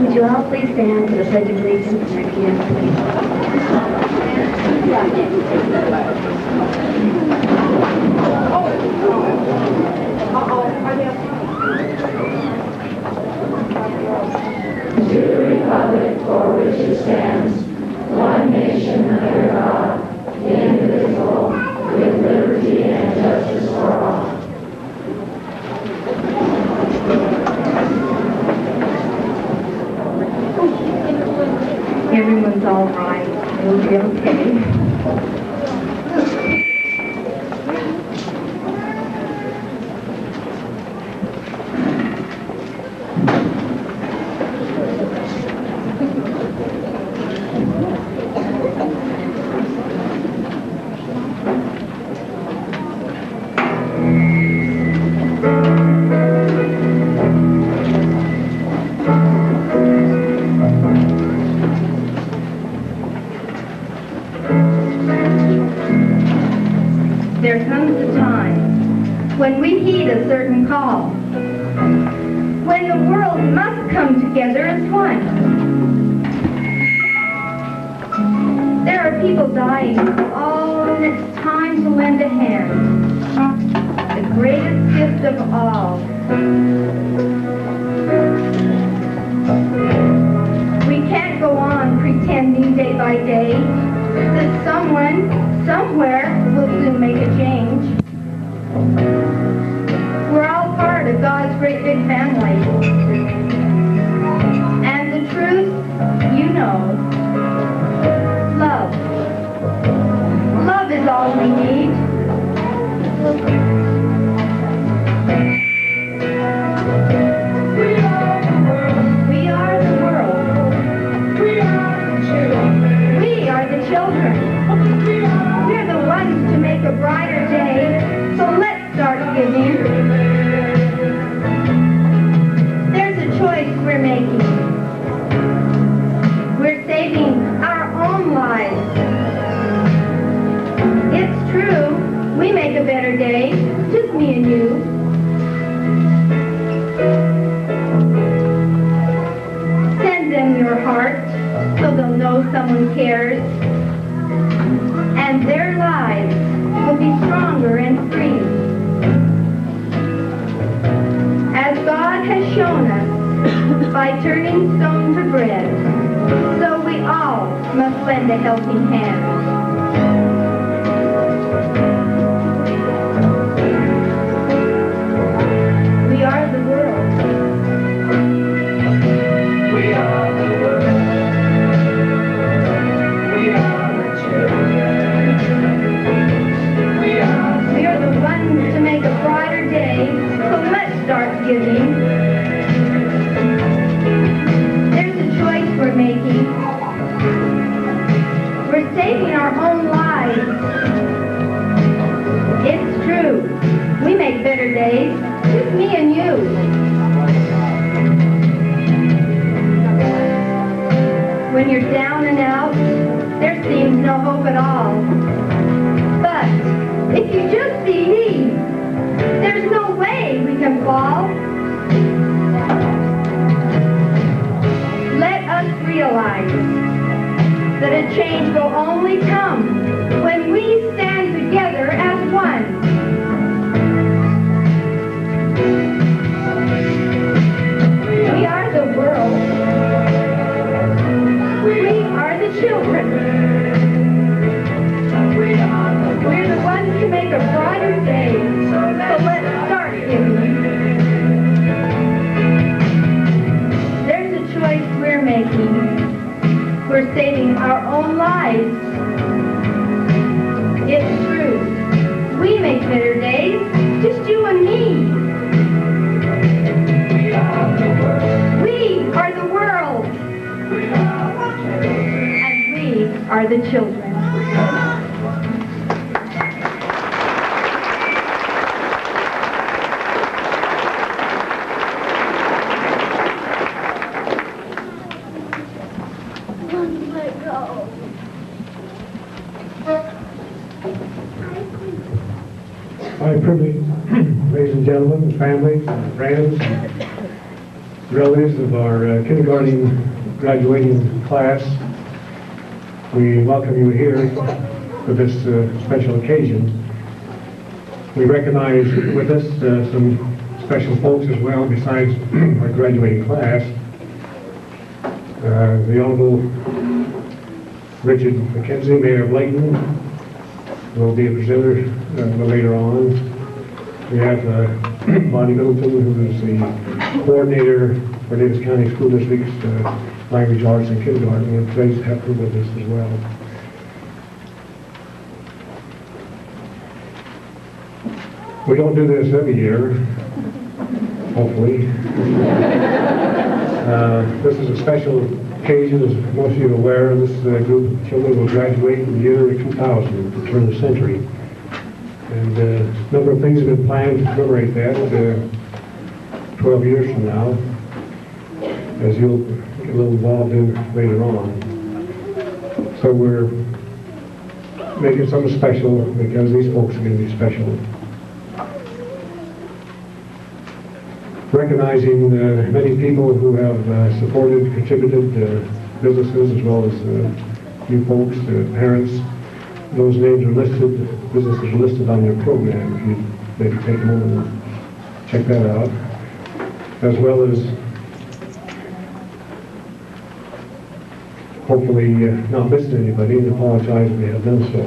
Would you all please stand for the Pledge of Allegiance and repeat after me? To the republic for which it stands, one nation under God, indivisible, with liberty and justice for all. Everyone's all right. It'll be okay. There comes a time when we heed a certain call, when the world must come together as one. There are people dying, and it's time to lend a hand, the greatest gift of all. We can't go on pretending day by day that someone, somewhere, will soon make a change. We're all part of God's great big family. And the truth, you know, love. Love is all we need. We are the world. We are the children. We are the children. We're the ones to make a brighter day, so let's start giving. There's a choice we're making. We're saving our own lives. It's true, we make a better day, just me and you. Send them your heart, so they'll know someone cares. And their lives will be stronger and free. As God has shown us by turning stone to bread, so we all must lend a helping hand. We are the world. We are the world. We are the children. We are the ones to make a brighter day, so let's start giving. There's a choice we're making. We're saving our own lives. It's true, we make better days, just me and you. When you're down and out, there seems no hope at all. But if you just believe, there's no way we can fall. Let us realize that a change will only come when we stand together as one. We are saving our own lives. It's true. We make better days, just you and me. We are the world. We are the world. And we are the children. My privilege, ladies and gentlemen, families, friends, relatives of our kindergarten graduating class, we welcome you here for this special occasion. We recognize with us some special folks as well besides our graduating class. The Honorable Richard McKenzie, Mayor of Layton, will be a presenter later on. We have Bonnie Middleton, who is the coordinator for Davis County School District's Language Arts and Kindergarten, and Trace Heffer with us as well. We don't do this every year, hopefully. This is a special occasion, as most of you are aware. This group of children will graduate in the year 2000, the turn of the century. And a number of things have been planned to commemorate that 12 years from now, as you'll get a little involved in later on. So we're making something special because these folks are going to be special. Recognizing many people who have supported, contributed, businesses as well as you folks, parents. Those names are listed, businesses are listed on your program. If you maybe take a moment and check that out. As well as hopefully not missing anybody, and apologize if we have done so.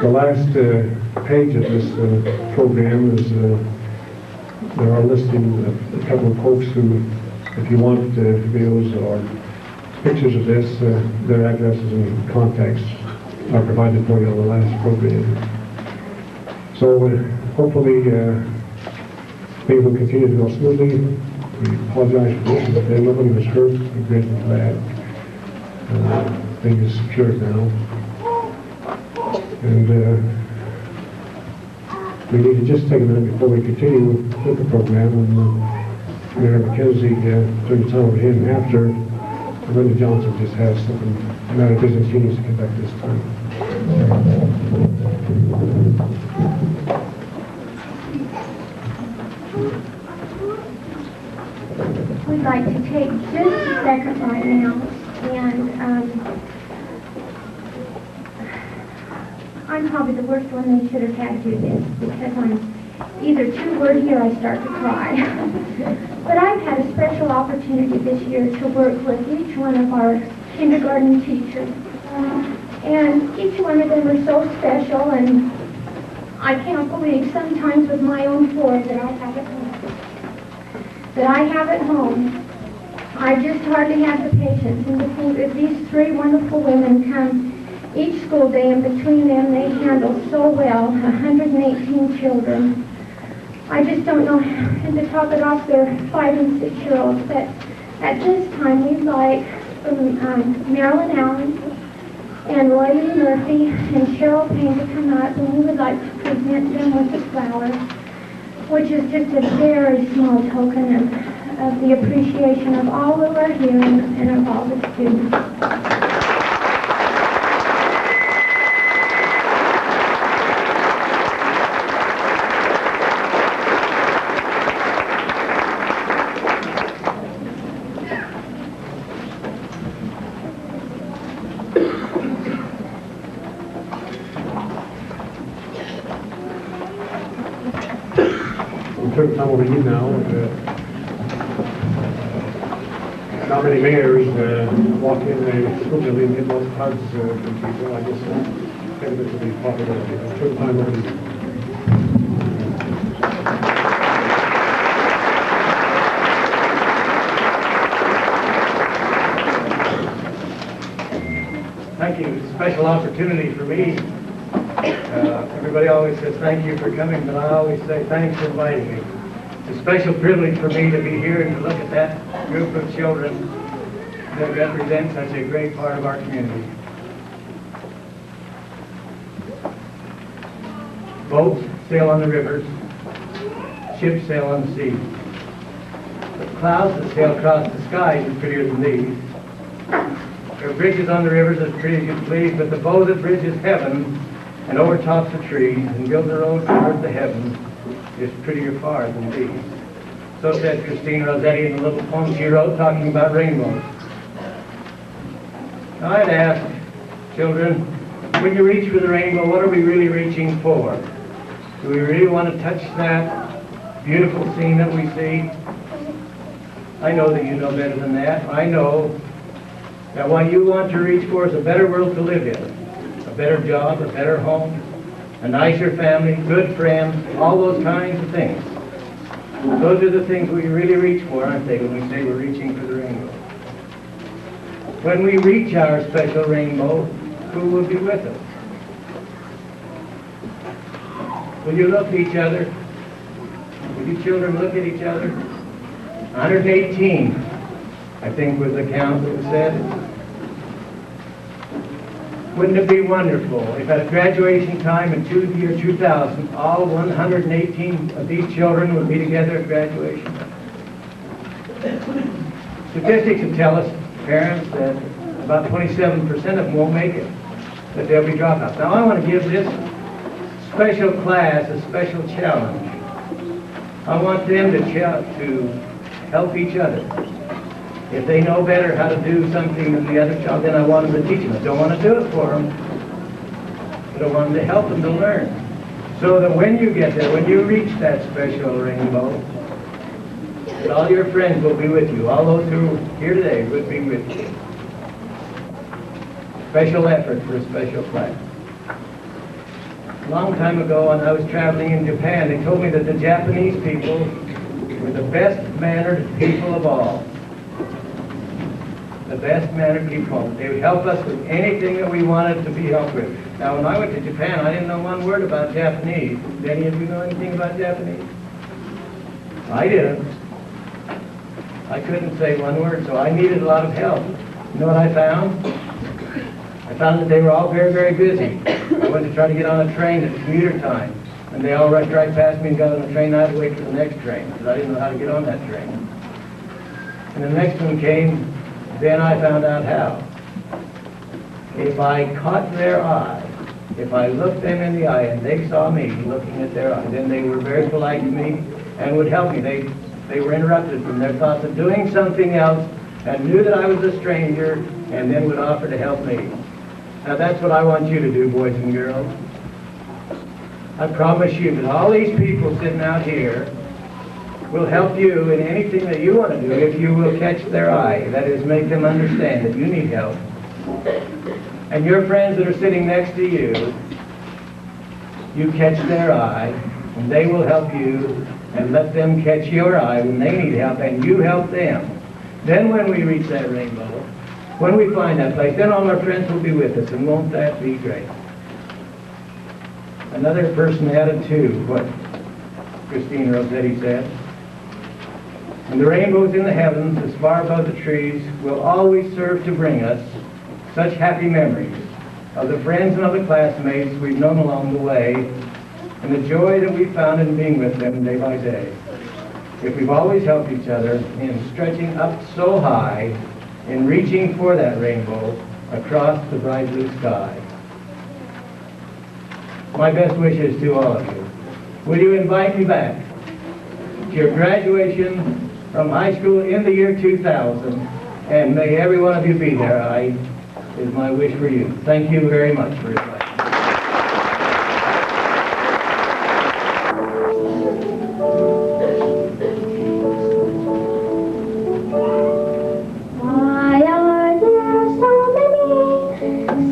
The last page of this program is there are listing a couple of folks who, if you want videos or pictures of this, their addresses and contacts are provided for you on the last program. So hopefully things will continue to go smoothly. We apologize for this, but then nobody was hurt. We're grateful for that. Things are secured now. And we need to just take a minute before we continue with the program, and Mayor McKenzie turn the time over to him after Linda Johnson just has something, a matter of business he needs to conduct this time. We'd like to take just a second right now and I'm probably the worst one they should have had do this because I'm either too wordy or I start to cry. But I've had a special opportunity this year to work with each one of our kindergarten teachers. And each one of them are so special, and I can't believe sometimes with my own four that I have at home. I just hardly have the patience, and to think that these three wonderful women come each school day, and between them they handle so well 118 children. I just don't know, and to top it off, they're 5- and 6-year-olds. But at this time, we'd like from Marilyn Allen and Roy Murphy and Cheryl Payne to come up, and we would like to present them with a flower, which is just a very small token of the appreciation of all who are here and of all the students. Turn the time over to you now. Not many mayors walk in a school building and get lots of hugs from people. I guess candidates will be popular. Turn the time over to you. special opportunity for me. Everybody always says thank you for coming, but I always say thanks for inviting me. It's a special privilege for me to be here and to look at that group of children that represent such a great part of our community. Boats sail on the rivers, ships sail on the seas. The clouds that sail across the skies are prettier than these. There are bridges on the rivers as pretty as you please, but the bow that bridges heaven and overtops the trees and builds a road toward the heavens is prettier far than these. So said Christine Rossetti in the little poem she wrote talking about rainbows. Now I'd ask children, when you reach for the rainbow, what are we really reaching for? Do we really want to touch that beautiful scene that we see? I know that you know better than that. I know that what you want to reach for is a better world to live in, a better job, a better home, a nicer family, good friends, all those kinds of things. Those are the things we really reach for, aren't they, when we say we're reaching for the rainbow? When we reach our special rainbow, who will be with us? Will you look at each other? Will you children look at each other? 118, I think was the count that was said. Wouldn't it be wonderful if at graduation time in the year 2000, all 118 of these children would be together at graduation? Statistics would tell us, parents, that about 27% of them won't make it, that they'll be dropouts. Now I want to give this special class a special challenge. I want them to help each other. If they know better how to do something than the other child, then I want them to teach them. I don't want to do it for them, but I want them to help them to learn. So that when you get there, when you reach that special rainbow, that all your friends will be with you. All those who are here today would be with you. Special effort for a special class. A long time ago, when I was traveling in Japan, they told me that the Japanese people were the best-mannered people of all. The best-mannered people. They would help us with anything that we wanted to be helped with. Now, when I went to Japan, I didn't know one word about Japanese. Did any of you know anything about Japanese? I didn't. I couldn't say one word, so I needed a lot of help. You know what I found? I found that they were all very, very busy. I went to try to get on a train at commuter time, and they all rushed right past me and got on the train. I had to wait for the next train, because I didn't know how to get on that train. And the next one came. Then I found out how. If I caught their eye, if I looked them in the eye and they saw me looking at their eye, then they were very polite to me and would help me. They were interrupted from their thoughts of doing something else and knew that I was a stranger and then would offer to help me. Now that's what I want you to do, boys and girls. I promise you that all these people sitting out here will help you in anything that you want to do if you will catch their eye. That is, make them understand that you need help. And your friends that are sitting next to you, you catch their eye, and they will help you, and let them catch your eye when they need help, and you help them. Then when we reach that rainbow, when we find that place, then all our friends will be with us, and won't that be great? Another person added to what Christine Rossetti said. And the rainbows in the heavens, as far above the trees, will always serve to bring us such happy memories of the friends and of the classmates we've known along the way, and the joy that we found in being with them day by day. If we've always helped each other in stretching up so high, in reaching for that rainbow across the bright blue sky. My best wishes to all of you. Will you invite me back to your graduation from high school in the year 2000, and may every one of you be there. Is my wish for you. Thank you very much for your time. Why are there so many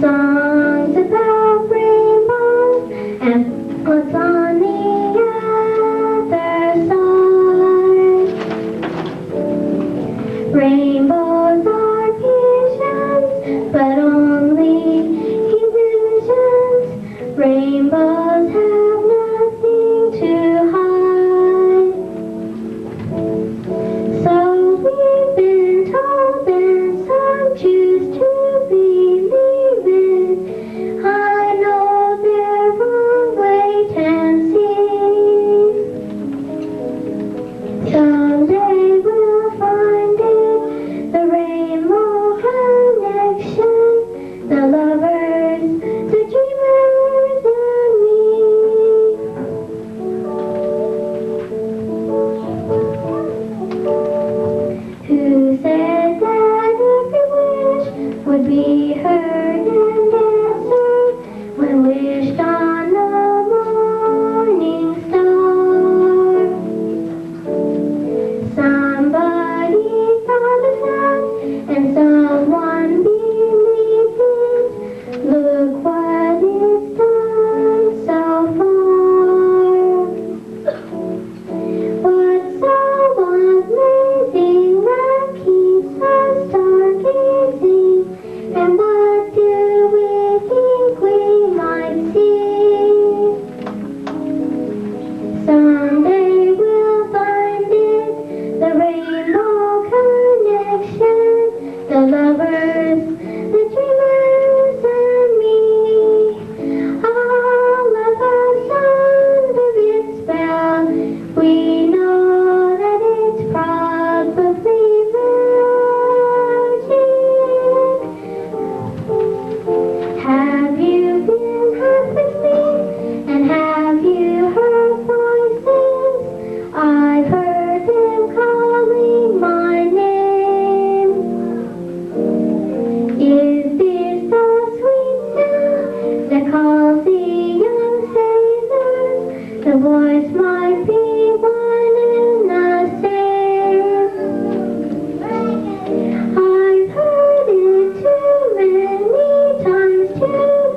songs about rainbows and what's on the other side? Rainbows are visions, but only in the lovers, the dreamers, and me. All of us under its spell, we know that it's probably magic. Have you been half asleep, and have you heard voices? I've heard them calling my name. Is this the sweet sound that calls the young sailors? The voice might be one and the same. I've heard it too many times to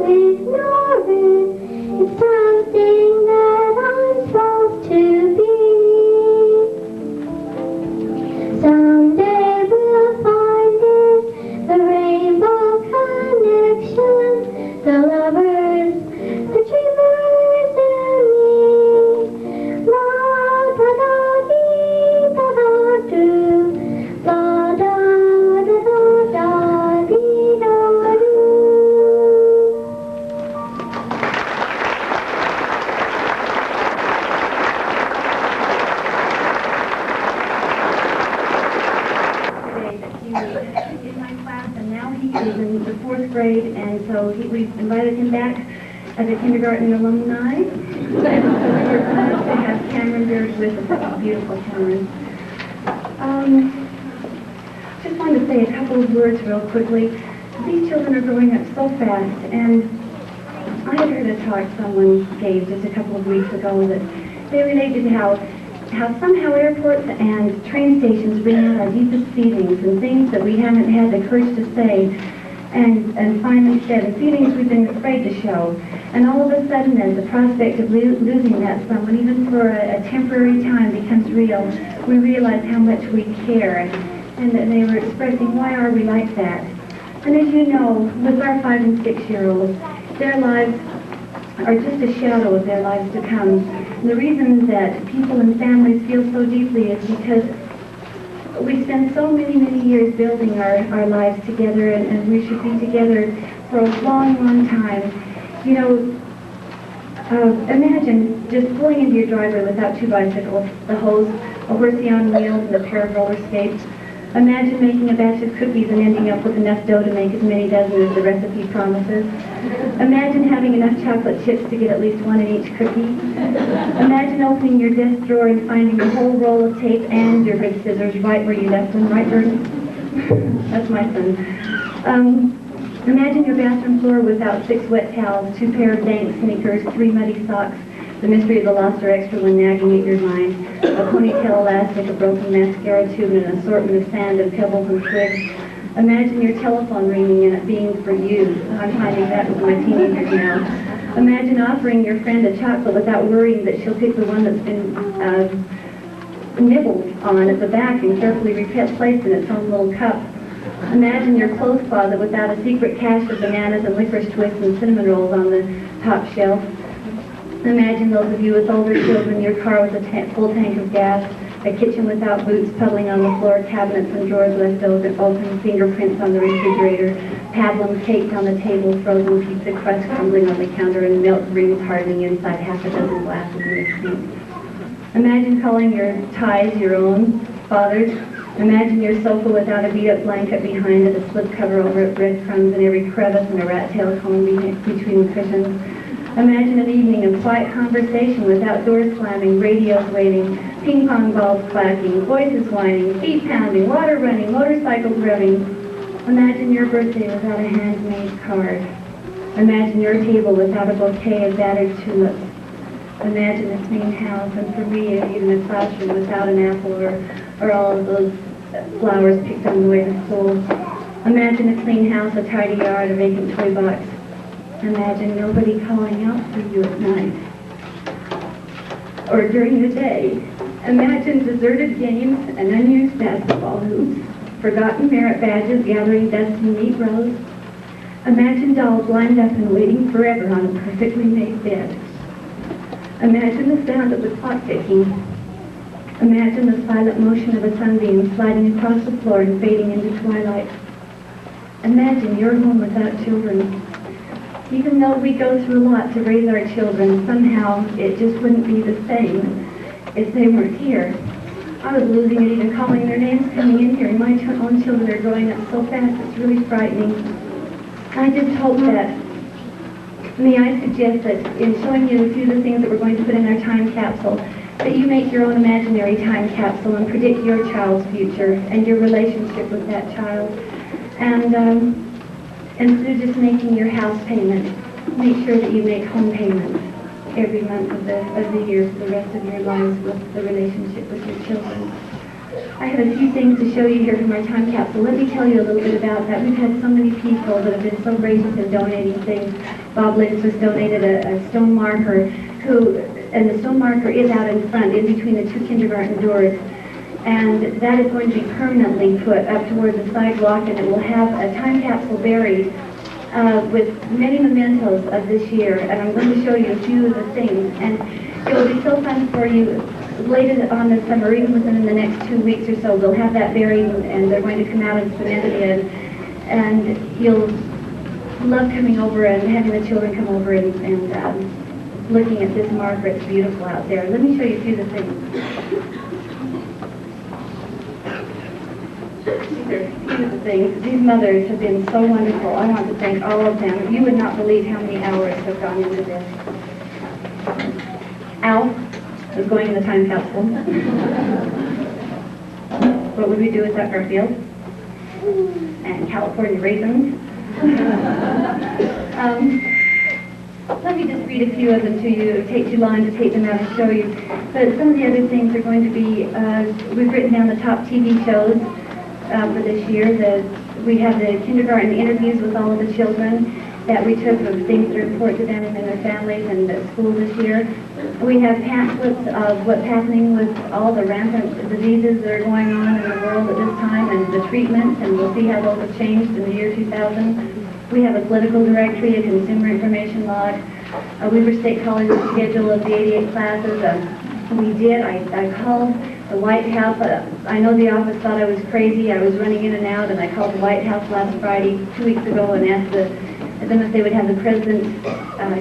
ignore it. It's something that I'm supposed to be. Someday we'll find it, the rainbow connection, the lovers, the dreamers, and me. La da da dee da da do, la da da da da dee da do. Today that he was in my class, and now he is in the 4th grade, and so we've invited him back as a kindergarten alumni. And so we're glad to have Cameron Beard with us. Beautiful Cameron. Just wanted to say a couple of words real quickly. These children are growing up so fast, and I had heard a talk someone gave just a couple of weeks ago that they related how somehow airports and train stations bring out our deepest feelings and things that we haven't had the courage to say, and finally said the feelings we've been afraid to show. And all of a sudden, as the prospect of losing that someone, even for a temporary time, becomes real, we realize how much we care. And that they were expressing, why are we like that? And as you know, with our 5- and 6-year-olds, their lives are just a shadow of their lives to come. And the reason that people and families feel so deeply is because we spend so many years building our lives together, and we should be together for a long time. You know, imagine just pulling into your driveway without 2 bicycles, the hose, a horsey on wheels, and a pair of roller skates. Imagine making a batch of cookies and ending up with enough dough to make as many dozen as the recipe promises. Imagine having enough chocolate chips to get at least 1 in each cookie. Imagine opening your desk drawer and finding a whole roll of tape and your big scissors right where you left them, right, Burdick? That's my son. Imagine your bathroom floor without 6 wet towels, 2 pair of dank sneakers, 3 muddy socks, the mystery of the lost or extra one nagging at your mind, a ponytail elastic, a broken mascara tube, and an assortment of sand and pebbles and twigs. Imagine your telephone ringing and it being for you. I'm finding that with my teenagers now. Imagine offering your friend a chocolate without worrying that she'll pick the one that's been nibbled on at the back and carefully placed in its own little cup. Imagine your clothes closet without a secret cache of bananas and licorice twists and cinnamon rolls on the top shelf. Imagine those of you with older children, your car with a full tank of gas, a kitchen without boots puddling on the floor, cabinets and drawers left open, fingerprints on the refrigerator, pablum caked on the table, frozen pizza crust crumbling on the counter, and milk rings hardening inside half a dozen glasses in the sink. Imagine calling your ties your own, fathers. Imagine your sofa without a beat-up blanket behind it, a slipcover over it, breadcrumbs in every crevice, and a rat tail comb between the cushions. Imagine an evening of quiet conversation without doors slamming, radios waiting, ping pong balls clacking, voices whining, feet pounding, water running, motorcycles revving. Imagine your birthday without a handmade card. Imagine your table without a bouquet of battered tulips. Imagine a clean house, and for me, even a classroom without an apple or all of those flowers picked on the way to school. Imagine a clean house, a tidy yard, a vacant toy box. Imagine nobody calling out for you at night or during the day. Imagine deserted games and unused basketball hoops, forgotten merit badges gathering dust in neat rows. Imagine dolls lined up and waiting forever on a perfectly made bed. Imagine the sound of the clock ticking. Imagine the silent motion of a sunbeam sliding across the floor and fading into twilight. Imagine your home without children. Even though we go through a lot to raise our children, somehow it just wouldn't be the same if they weren't here. I was losing it even calling their names coming in here, and my own children are growing up so fast, it's really frightening. I just hope that, may I suggest that in showing you a few of the things that we're going to put in our time capsule, that you make your own imaginary time capsule and predict your child's future and your relationship with that child. And instead of just making your house payment, make sure that you make home payments every month of the year for the rest of your lives with the relationship with your children. I have a few things to show you here from our time capsule. Let me tell you a little bit about that. We've had so many people that have been so gracious in donating things. Bob Lynch just donated a stone marker, and the stone marker is out in front, in between the two kindergarten doors. And that is going to be permanently put up toward the sidewalk, and it will have a time capsule buried with many mementos of this year. And I'm going to show you a few of the things. And it will be so fun for you later on this summer, even within the next 2 weeks or so. We'll have that buried, and they're going to come out and cement it in. And you'll love coming over and having the children come over and looking at this marker. It's beautiful out there. Let me show you a few of the things. These are a few of the things. These mothers have been so wonderful. I want to thank all of them. You would not believe how many hours have gone into this. Al is going in the time capsule. What would we do without Garfield? And California raisins. Let me just read a few of them to you. It would take too long to take them out and show you. But some of the other things are going to be, we've written down the top TV shows for this year. We have the kindergarten interviews with all of the children that we took of things that are important to them and their families and at school this year. We have pamphlets of what's happening with all the rampant diseases that are going on in the world at this time and the treatments, and we'll see how those have changed in the year 2000. We have a political directory, a consumer information log, a Weaver State College's schedule of the 88 classes. I called the White House. I know the office thought I was crazy. I was running in and out, and I called the White House last Friday, 2 weeks ago, and asked them if they would have the president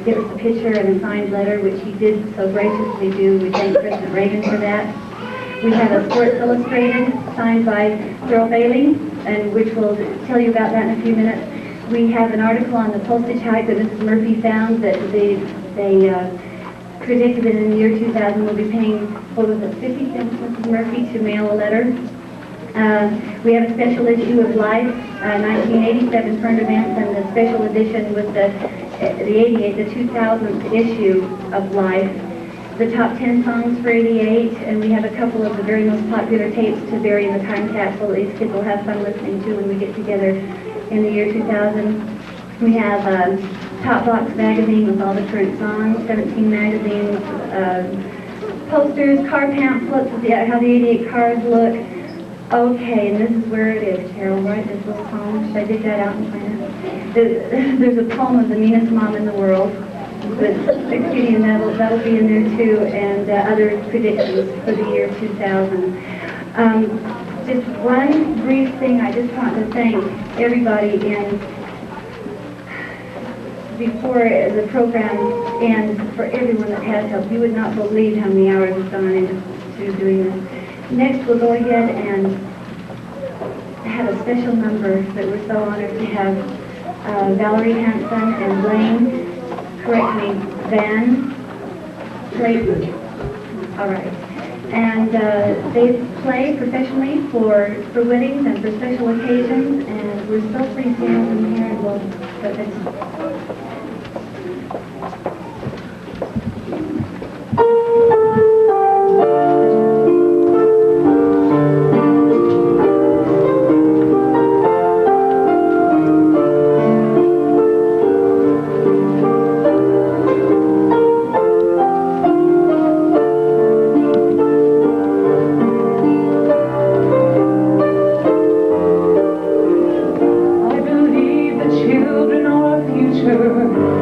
give us a picture and a signed letter, which he did so graciously do. We thank President Reagan for that. We have a Sports Illustrated signed by Earl Bailey, and which we'll tell you about that in a few minutes. We have an article on the postage hike that Mrs. Murphy found that they predicted that in the year 2000 we'll be paying, 50 cents, Mrs. Murphy, to mail a letter. We have a special issue of Life, 1987 current events, and the special edition with the 2000th issue of Life. The top 10 songs for 88, and we have a couple of the very most popular tapes to bury in the time capsule that these kids will have fun listening to when we get together in the year 2000. We have Top Box magazine with all the current songs, 17 magazines, posters, car pamphlets of how the 88 cars look. Okay, and this is where it is, Carol, right? This little poem. Should I dig that out and find it? There's a poem of the meanest mom in the world. But Kitty, and that'll be in there too, and other predictions for the year 2000. Just one brief thing, I just want to thank everybody before the program ends, for everyone that has helped. You would not believe how many hours have gone into doing this. Next, we'll go ahead and have a special number that we're so honored to have Valerie Hanson and Blaine, Van Layton. All right. And they play professionally for weddings and for special occasions, and we're so pleased to have them here, and we'll put this. I believe the children are our future.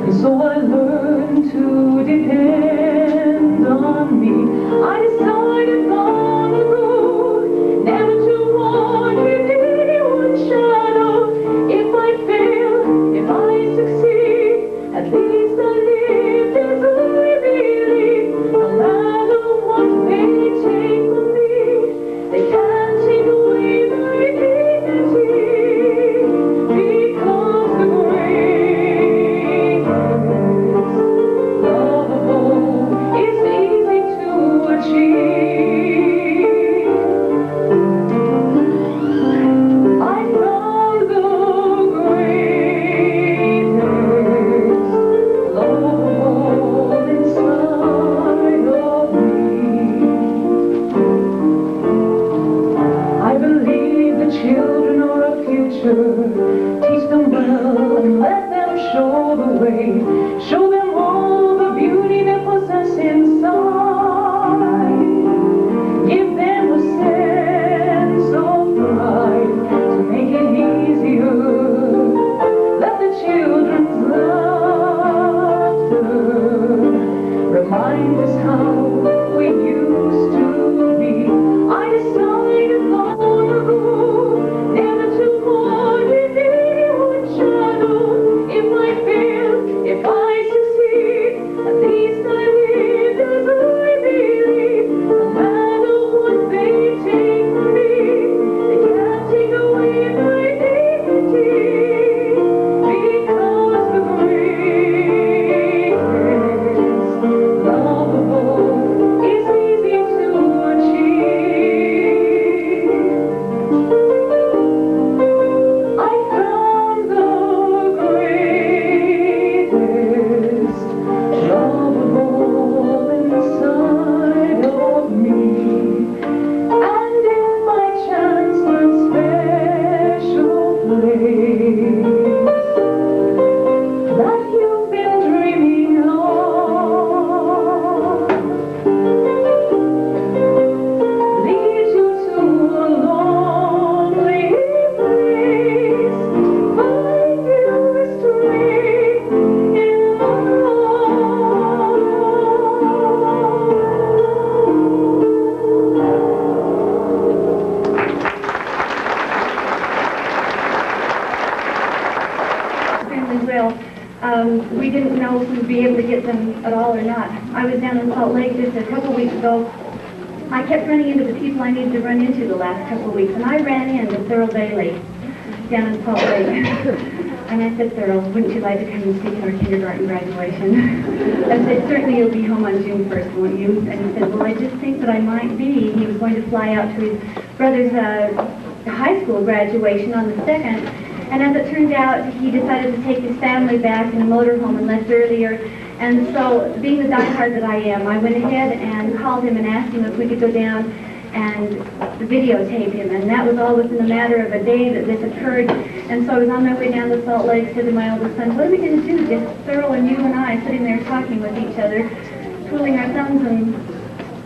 And so I learned to depend on me. I decided long ago never to walk with anyone's shadow. If I fail, if I succeed, at least I lived as I believe. No matter what they take from me, they can't take away my dignity, because the greatest love of all is easy to achieve. I found the greatest love of all inside of me. I believe the children are our future. Teach them well and let them show the way. Show them all the beauty they possess inside. Give them a sense of pride to make it easier. Let the children's laughter remind us how we used to be. I decided long ago never to walk in anyone's shadow. If I fail, if I succeed, at least I lived as I believe. No matter what they take from me, they can't take away my dignity, because the greatest love of all is easy to achieve. I found the greatest love of all inside of me. And if by chance that special place that you've been dreaming of leads you to a lonely place, find your strength in love. Extremely well. We didn't know if we'd be able to get them at all or not. I was down in Salt Lake just a couple weeks ago. I kept running into the people I needed to run into the last couple of weeks, and I ran into Thurl Bailey down in Salt Lake. And I said, Thurl, wouldn't you like to come and speak at our kindergarten graduation? I said, certainly you'll be home on June 1st, won't you? And he said, well, I just think that I might be. He was going to fly out to his brother's high school graduation on the 2nd. And as it turned out, he decided to take his family back in a motorhome and left earlier. And so, being the diehard that I am, I went ahead and called him and asked him if we could go down and videotape him. And that was all within a matter of a day that this occurred. And so I was on my way down to Salt Lake, said to my oldest son, what are we going to do? Just Thurl and you and I sitting there talking with each other, twiddling our thumbs,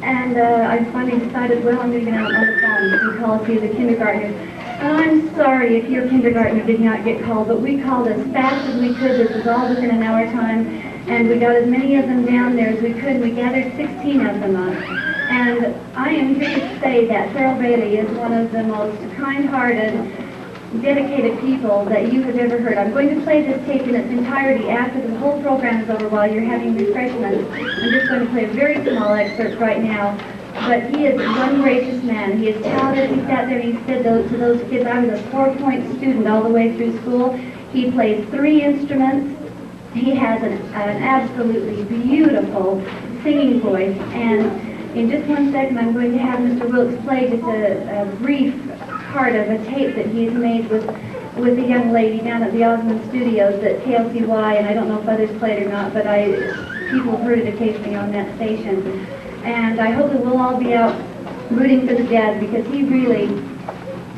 and I finally decided, well, I'm going to get out on the phone and call a few of the kindergartners. And I'm sorry if your kindergartner did not get called, but we called as fast as we could. This was all within an hour time, and we got as many of them down there as we could. We gathered 16 of them up. And I am here to say that Thurl Bailey is one of the most kind-hearted, dedicated people that you have ever heard. I'm going to play this tape in its entirety after the whole program is over while you're having refreshments. I'm just going to play a very small excerpt right now. But he is one gracious man. He is talented. He sat there and he said to those kids, I was a 4-point student all the way through school. He plays 3 instruments. He has an absolutely beautiful singing voice. And in just one second, I'm going to have Mr. Wilkes play just a brief part of a tape that he's made with a young lady down at the Osmond Studios at KLCY, and I don't know if others played or not, but people have heard it occasionally on that station. And I hope that we'll all be out rooting for the dad, because he really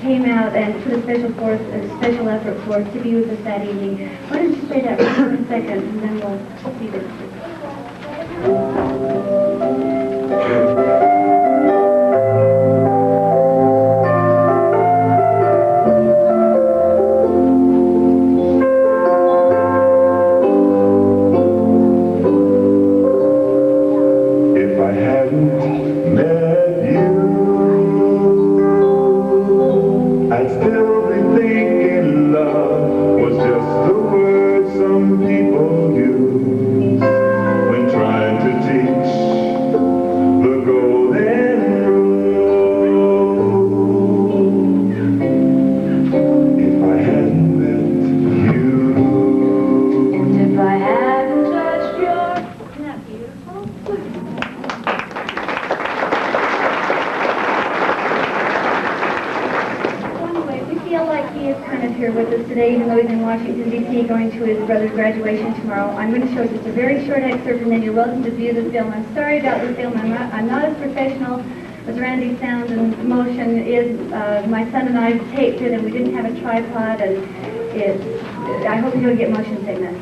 came out and put a special effort for us to be with us that evening. Why don't you play that for 1 second, and then we'll see this. Washington, D.C., going to his brother's graduation tomorrow. I'm going to show just a very short excerpt, and then you're welcome to view the film. I'm sorry about the film. I'm not as professional as Randy's sound and motion is. My son and I taped it, and we didn't have a tripod, and I hope you don't get motion sickness.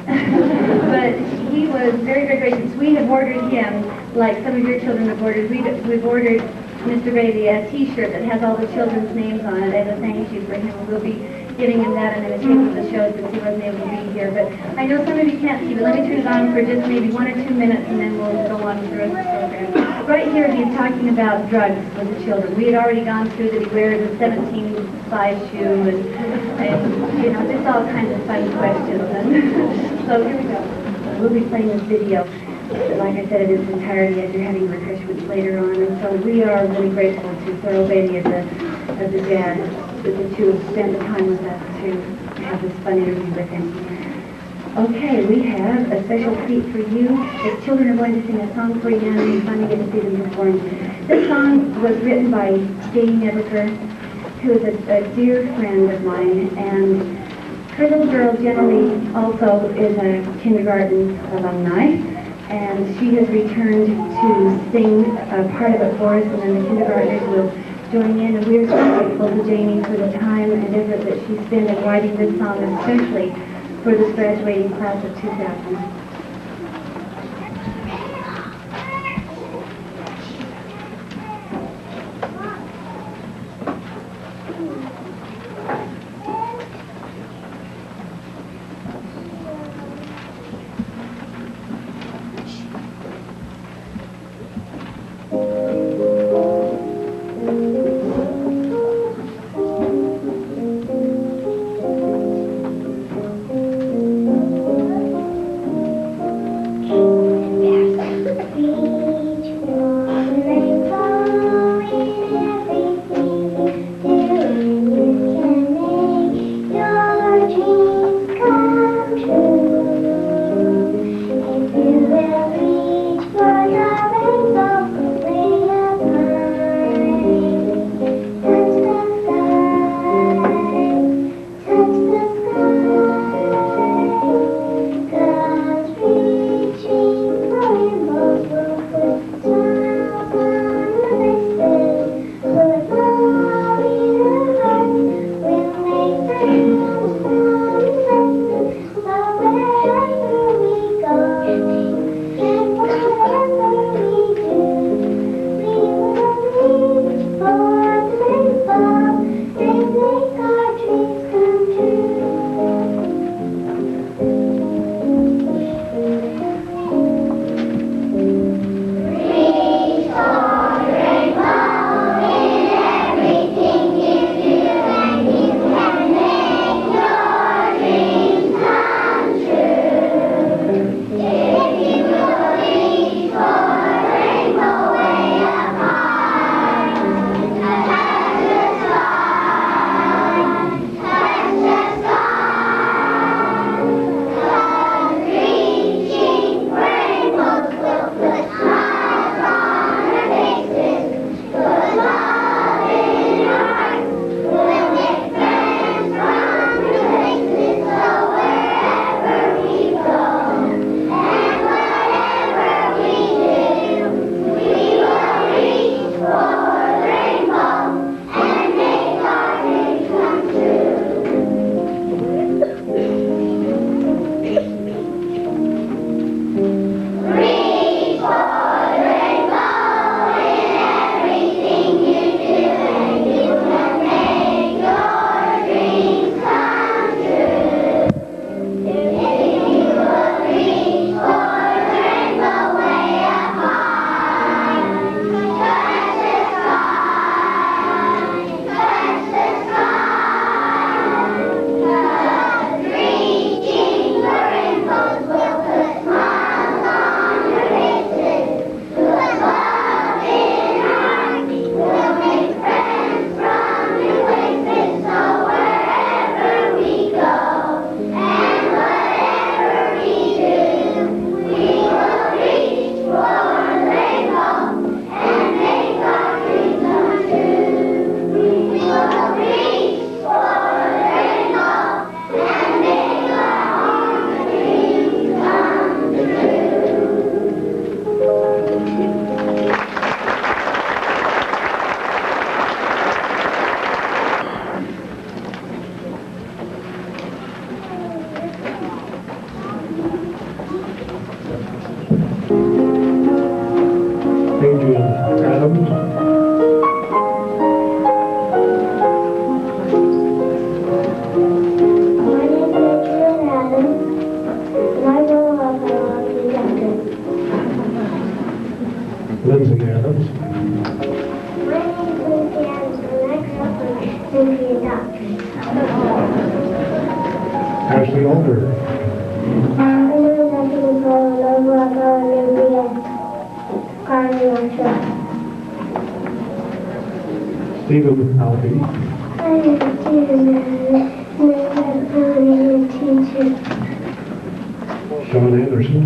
But he was very, very gracious. We have ordered him, like some of your children have ordered. We've ordered Mr. Brady a T-shirt that has all the children's names on it as a thank you for him. We'll be giving him that and then a tape of the show since he wasn't able to be here. But I know some of you can't see, but let me turn it on for just maybe 1 or 2 minutes, and then we'll go on to the rest of the program. Right here, he's talking about drugs with the children. We had already gone through that he wears a 17 size shoe and you know, just all kinds of fun questions. And so here we go. We'll be playing this video. Like I said, in its entirety as you're having refreshments later on. And so we are really grateful to Thurl Batey as the dad to spend the time with us to have this fun interview with him. Okay, we have a special treat for you. The children are going to sing a song for you, and we finally get to see them perform. This song was written by Jodi Green, who is a dear friend of mine, and her little girl generally also is a kindergarten alumni, and she has returned to sing part of it for us, and then the kindergartners will join in, and we are so grateful to Janie for the time and effort that she spent in writing this song, especially for this graduating class of 2000. Lindsay Adams. My name is Lindsay Adams, and I grew up in be a doctor. Ashley Alder. My name is Ashley Paul, and I grew up in be a cardiologist. Stephen Albee. My name is Stephen, and I'm a teacher. Sean Anderson.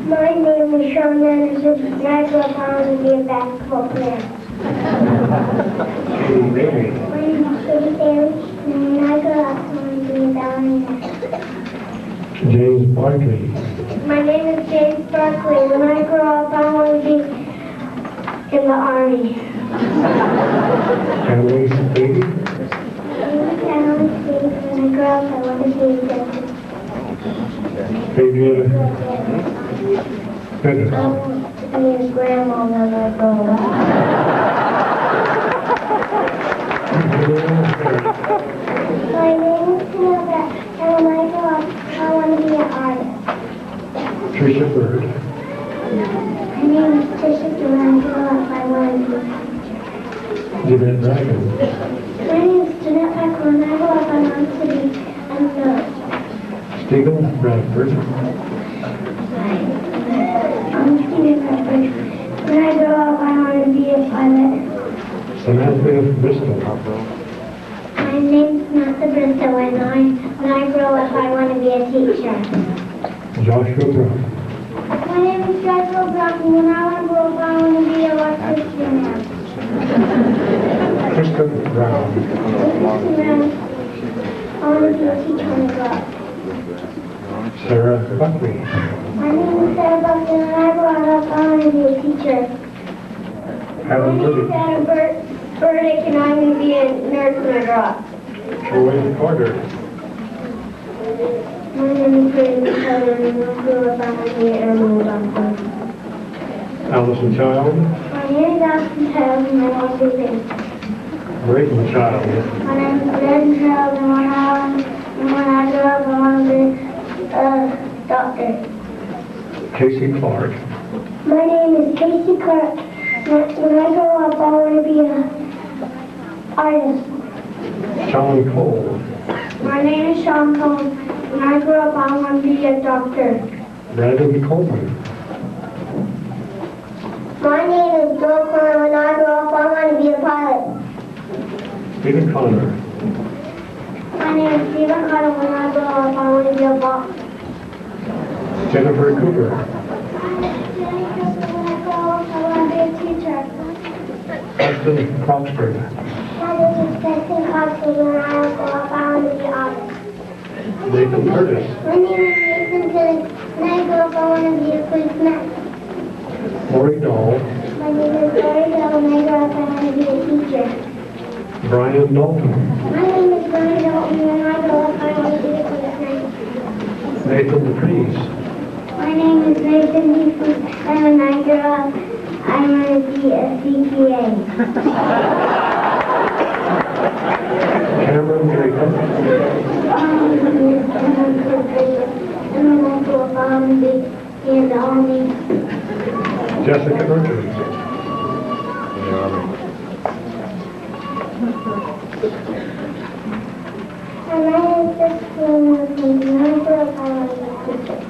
My name is Sean Anderson, and I grew up to be a basketball player. Katie Bailey. My name is Katie Bailey, and I grew up to be a ballerina. James Barkley. My name is James Barkley. When I grow up, I want to be in the Army. Analyse Batey. Analyse Batey. When I grow up, I want to be a dentist. Adrian Adams. I want to be a grandma when I grow up. My name is Nalder, and when I grow up, I want to be an artist. Tricia Bird. My name is Tricia, and when I grow up, I want to be a teacher. Jeanette Dragon. My name is Jeanette Becker. When I grow up, I want to be a nurse. Stephen Bradford. I'm Stephen Bradford. When I grow up, I want to be a pilot. Samantha Bristol. My name's Samantha Bristol, and when I grow up, I want to be a teacher. Joshua Brown. My name is Joshua Brown, and when I want to grow up, I want to be an electrician. Kristen Brown. I want to be a teacher when I grow up. Sarah Buckley. My name is Sarah Buckley, and when I grow up, I want to be a teacher. Adam My name is Burdick. Adam Burdick, and I'm going to be a nurse when I grow up. Troy Carter. My name is Brayden Child, and when I grow up, I want to be an animal doctor. Allison Child. My name is Allison Child, and I want to be a Brayden Child. My name is Brayden Child, and when I grow up, I want to be a doctor. Casey Clark. My name is Casey Clark. When I grow up, I want to be an artist. Sean Cole. My name is Sean Cole. When I grow up, I want to be a doctor. Brandon Coleman. My name is Joe Connor. When I grow up, I want to be a pilot. Stephen Connor. My name is Stephen Connor. When I grow up, I want to be a boxer. Jennifer Cooper. When I grow up, I want to be a teacher. Preston Croxford. My name is Dustin Hirschi. When I grow up, I want to be an artist. Nathan Curtis. My name is Layton. When I grow up, I want to be a policeman. Lori Dahl. My name is Lori Dahl. When I grow up, I want to be a teacher. Brian Dalton. My name is Brian Dalton. When I grow up, I want to be a policeman. Nathan DePries. My name is Nathan Heaton, and when I grow up, I want to be a CPA. Cameron Jacob. My name is Cameron Jacob, and when I grow up, I want to be in the Army. Jessica Richards. And my name is Jessica Wilson, and when I grow up, I want to be a teacher.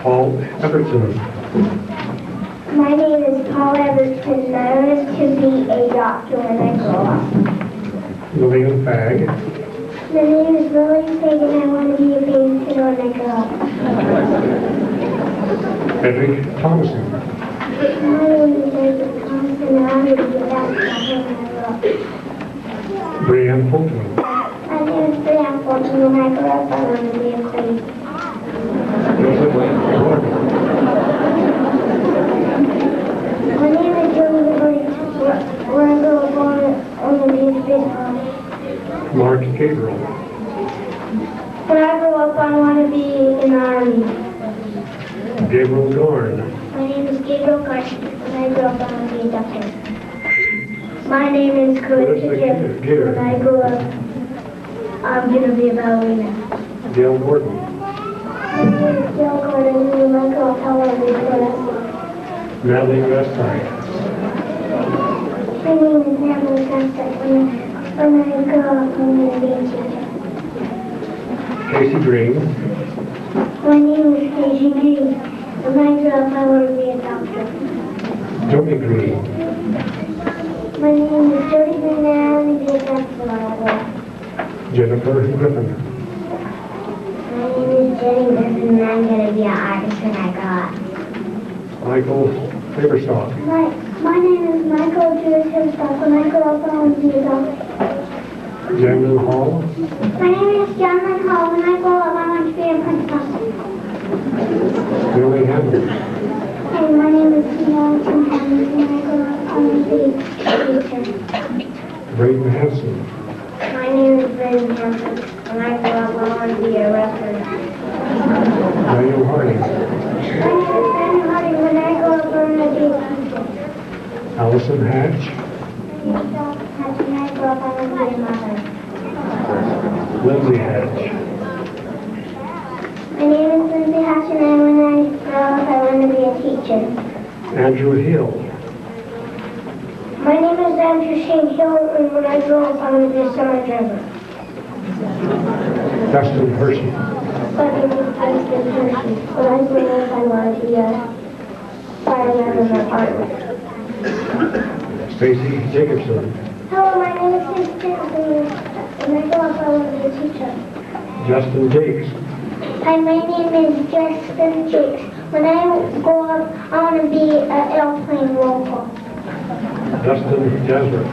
Paul Everton. My name is Paul Everton, and I want to be a doctor when I grow up. Lillian Fagg. My name is Lillian Fagg, and I want to be a babysitter when I grow up. Edric Thomason. My name is Edric Thompson, and I want to be a basketball player when I grow up. Brianne Folkman. My name is Brianne Folkman. When I grow up, I want to be a queen. Joseph Gordon. My name is Jodi Green. When I grow up, I want to be a baseball. Mark Gabriel. When I grow up, I want to be in the Army. Gabriel Garn. My name is Gabriel Garn. When I grow up, I want to be a doctor. My name is Christy Wilkes. When I grow up, I'm going to be a ballerina. Gale Gordon. My name is Gale Gordon. When I grow up, I want to be a police. Natalie Reisbeck. My name is Natalie Reisbeck. When I grow up, I'm going to be a teacher. Casey Green. My name is Casey Green. When I grow up, I want to be a doctor. Jodi Green. My name is Jodi Green, and I want to be a doctor when I grow up. Jennifer Griffin. My name is Jenny Griffin, and I'm going to be an artist when I grow up. Michael Faberstock. My name is Michael Jewish Himstock. When I grow up, I want to be a doctor. Jamlin Hall. My name is Jamlin Hall. When I grow up, I want to be a principal. Billy Hammond. Hey, my name is Allison Hatch. When I grow up, I want to be a teacher. Brayden Hanson. My name is Brayden Hanson. When I grow up, I want to be a wrestler. Daniel Harding. My name is Daniel Harding. When I grow up, I want to be a teacher. Allison Hatch. My name is Allison Hatch. When I grow up, I want to be a mother. Lindsay Hatch. My name is Lindsay Hatch, and when I grow up, I want to be a teacher. Andrew Hill. My name is Andrew Shane Hill, and when I grow up, I want to be a summer driver. Dustin Hirschi. My name is Dustin Hirschi. When I grow up, I want to be a fireman in my apartment. Stacy Jacobson. Hello, my name is Stacy Jacobson. When I grow up, I want to be a teacher. Justin Jakes. Hi, my name is Justin Jakes. When I grow up, I want to be an airplane local. Dustin Jasmer.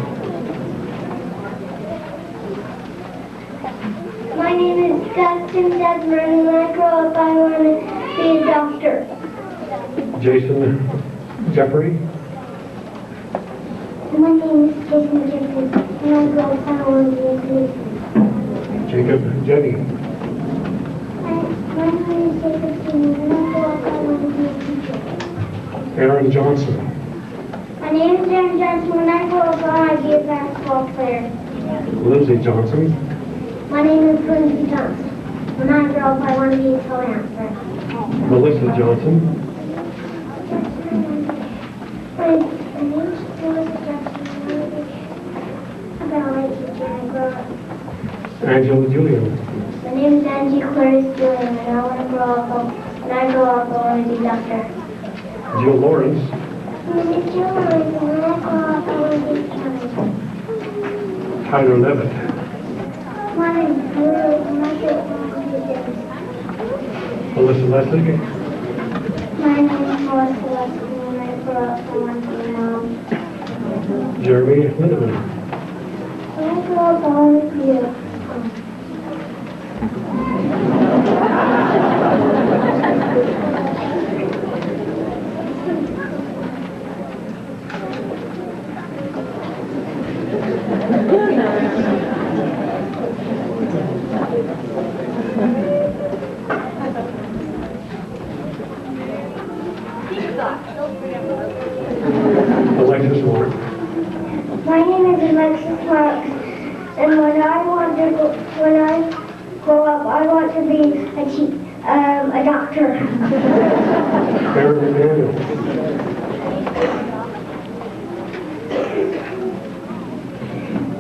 My name is Dustin Jasmer, and when I grow up, I want to be a doctor. Jason Jeffrey. My name is Jason Jeffrey. When I grow up, I want to be a policeman. Jacob Jenny. My name is Jacob Jenny. When I grow up, I want to be a teacher. Aaron Johnson. My name is Aaron Johnson. When I grow up, I want to be a basketball player. Lindsay Johnson. My name is Lindsay Johnson. When I grow up, I want to be a toe dancer. Melissa Johnson. My name is Melissa Johnson. I want to be a ballet teacher when I grow up. Angela Julian. My name is Angie Clarice Julian, and I want to grow up. When I grow up, I want to be a doctor. Jill Lawrence. My name is Jill Lawrence, and when I grow up, I want to be a accountant. Tyler Levitt. My name is Tyler, and when I grow up, I want to be a dentist. Melissa Leslie. My name is Melissa Leslie, and when I grow up, I want to be a mom. Jeremy Lindemann. When I grow up, I want to be a Alexis Mark. My name is Alexis Marks, and when I grow up, I want to be a doctor. Aaron McDaniel.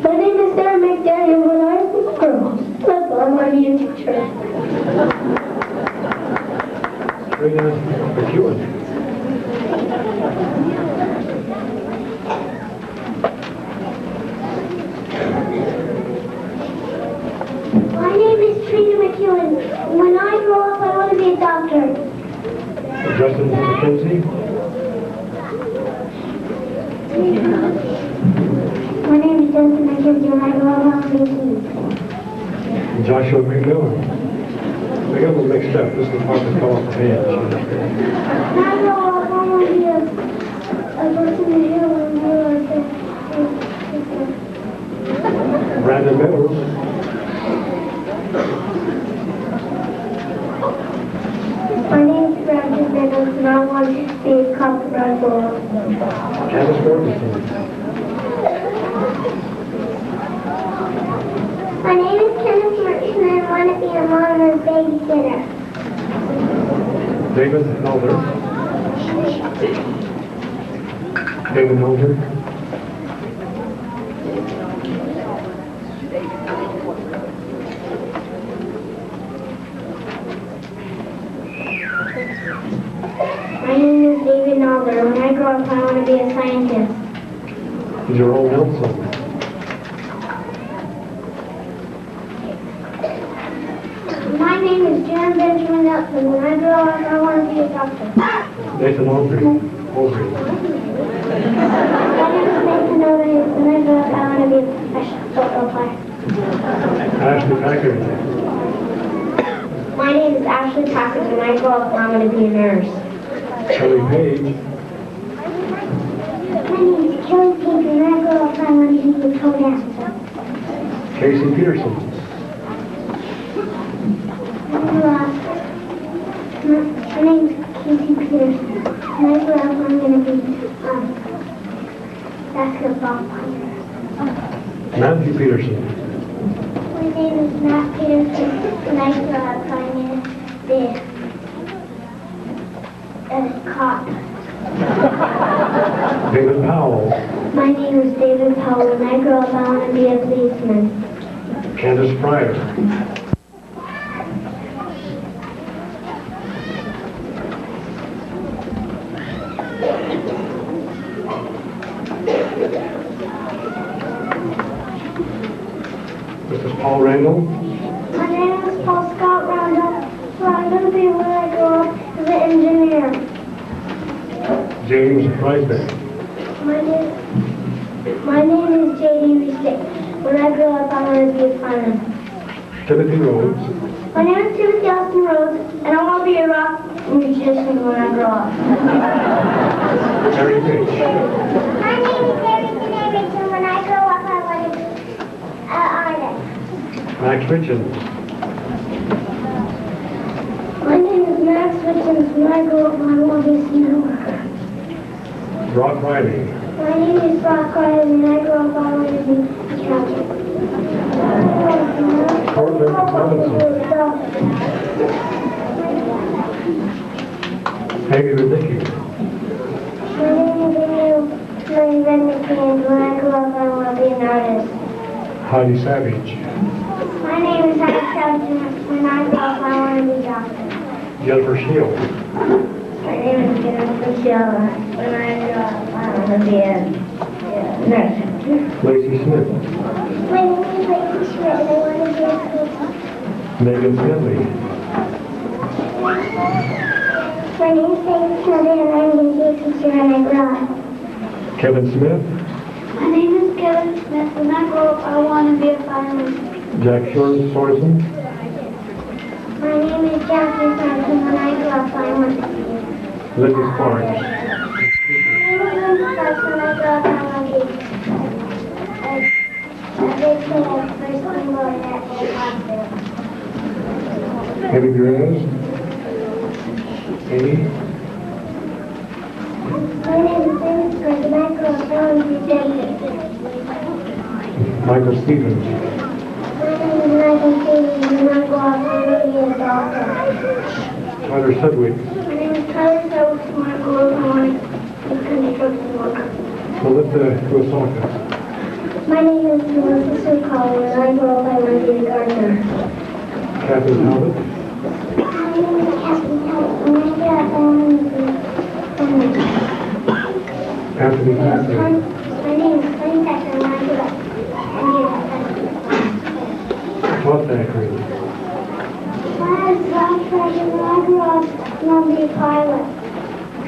My name is Sarah McDaniel. When I grow up, I want to be a teacher. Trina McEwen. My name is Trina McEwen. When I grow up, I want to be a doctor. Justin McKenzie. My name is Justin McKenzie. When I grow up, I want to be a teacher. Joshua McMillan. I got them mixed up. This is the part that fell off the page. When I grow up, I want to be a person in the hill and Brandon Meadows. My name is Brandon Meadows, and I want to be a copyright lawyer. Candace Mortensen. My name is Candace Mortensen, and I want to be a mom and babysitter. David Nalder. David Alder. My name is David Nalder. When I grow up, I want to be a scientist. Jerome Nelson. My name is Jan Benjamin Nelson. When I grow up, I want to be a doctor. Nathan Aubrey. My name is Nathan Aubrey. When I grow up, I want to be a professional football player. Ashley Packard. My name is Ashley Packard. When I grow up, I want to be a nurse. Kelly Page. My name is Kelly Page. When I grow up, I want to be a toe dancer. Casey Peterson. My name is Casey Peterson. When I grow up, I'm going to be basketball player. Matthew Peterson. My name is Matt Peterson. When I grow up, I'm going to be a cop. David Powell. My name is David Powell. When I grow up, I want to be a policeman. Candace Prior. This is Paul Randall. My name is Paul Scott Randall. What I'm going to be when I grow up is an engineer. James Reisbeck. My name is Jodi Green. When I grow up, I want to be a fireman. Timothy Rhodes. My name is Timothy Austin Rhodes, and I want to be a rock musician when I grow up. Harry Page. My name is Harrington Harrington. When I grow up, I want to be an artist. Max Richards. My name is Max Richards. When I grow up, I want to be a snowboarder. Brock Riley. My name is Brock Riley. When I grow up, I want to be a captain. Cortland Robinson. Heidi Thackeray. My name is Layton. When I grow up, I want to be an artist. Heidi Savage. My name is Heidi Savage. When I grow up, I want to be a doctor. Jennifer Shield. My name is Jennifer Child. When I grow up, I want to be a nurse. Lacey Smith. My name is Lacey Smith, and I want to be a school teacher. Megan Finley. My name is Megan Smith, and I'm going to be a teacher when I grow up. Kevin Smith. My name is Kevin Smith. When I grow up, I want to be a fireman. Jack Sorensen. My name is Jackie Franklin. When I grow up, I want to be Lindsay Sparks. My name is Lindsay Sparks. When I grow up, I want to be a big player, first team lawyer at the hospital. Amy Graz. Amy. My name is Amy Sparks. When I grow up, I want to be a dentist. Michael Stevens. My name is Michael Stevens. When I grow up, I want to be a doctor. Tyler Sedgwick. My name is Tyler Stokes. When I grow up, I want to be a construction worker. Melissa Kosaka. My name is Melissa Sukal. When I grow up, I want to be a gardener. Catherine Talbot. My name is Catherine Talbot. When I grow up, I want to be a Anthony Thackeray. My name is Tony Thackeray. When I grow up, I want to be a Todd Thackeray. My name is Todd Thackeray. When I grow up, I want to be a pilot.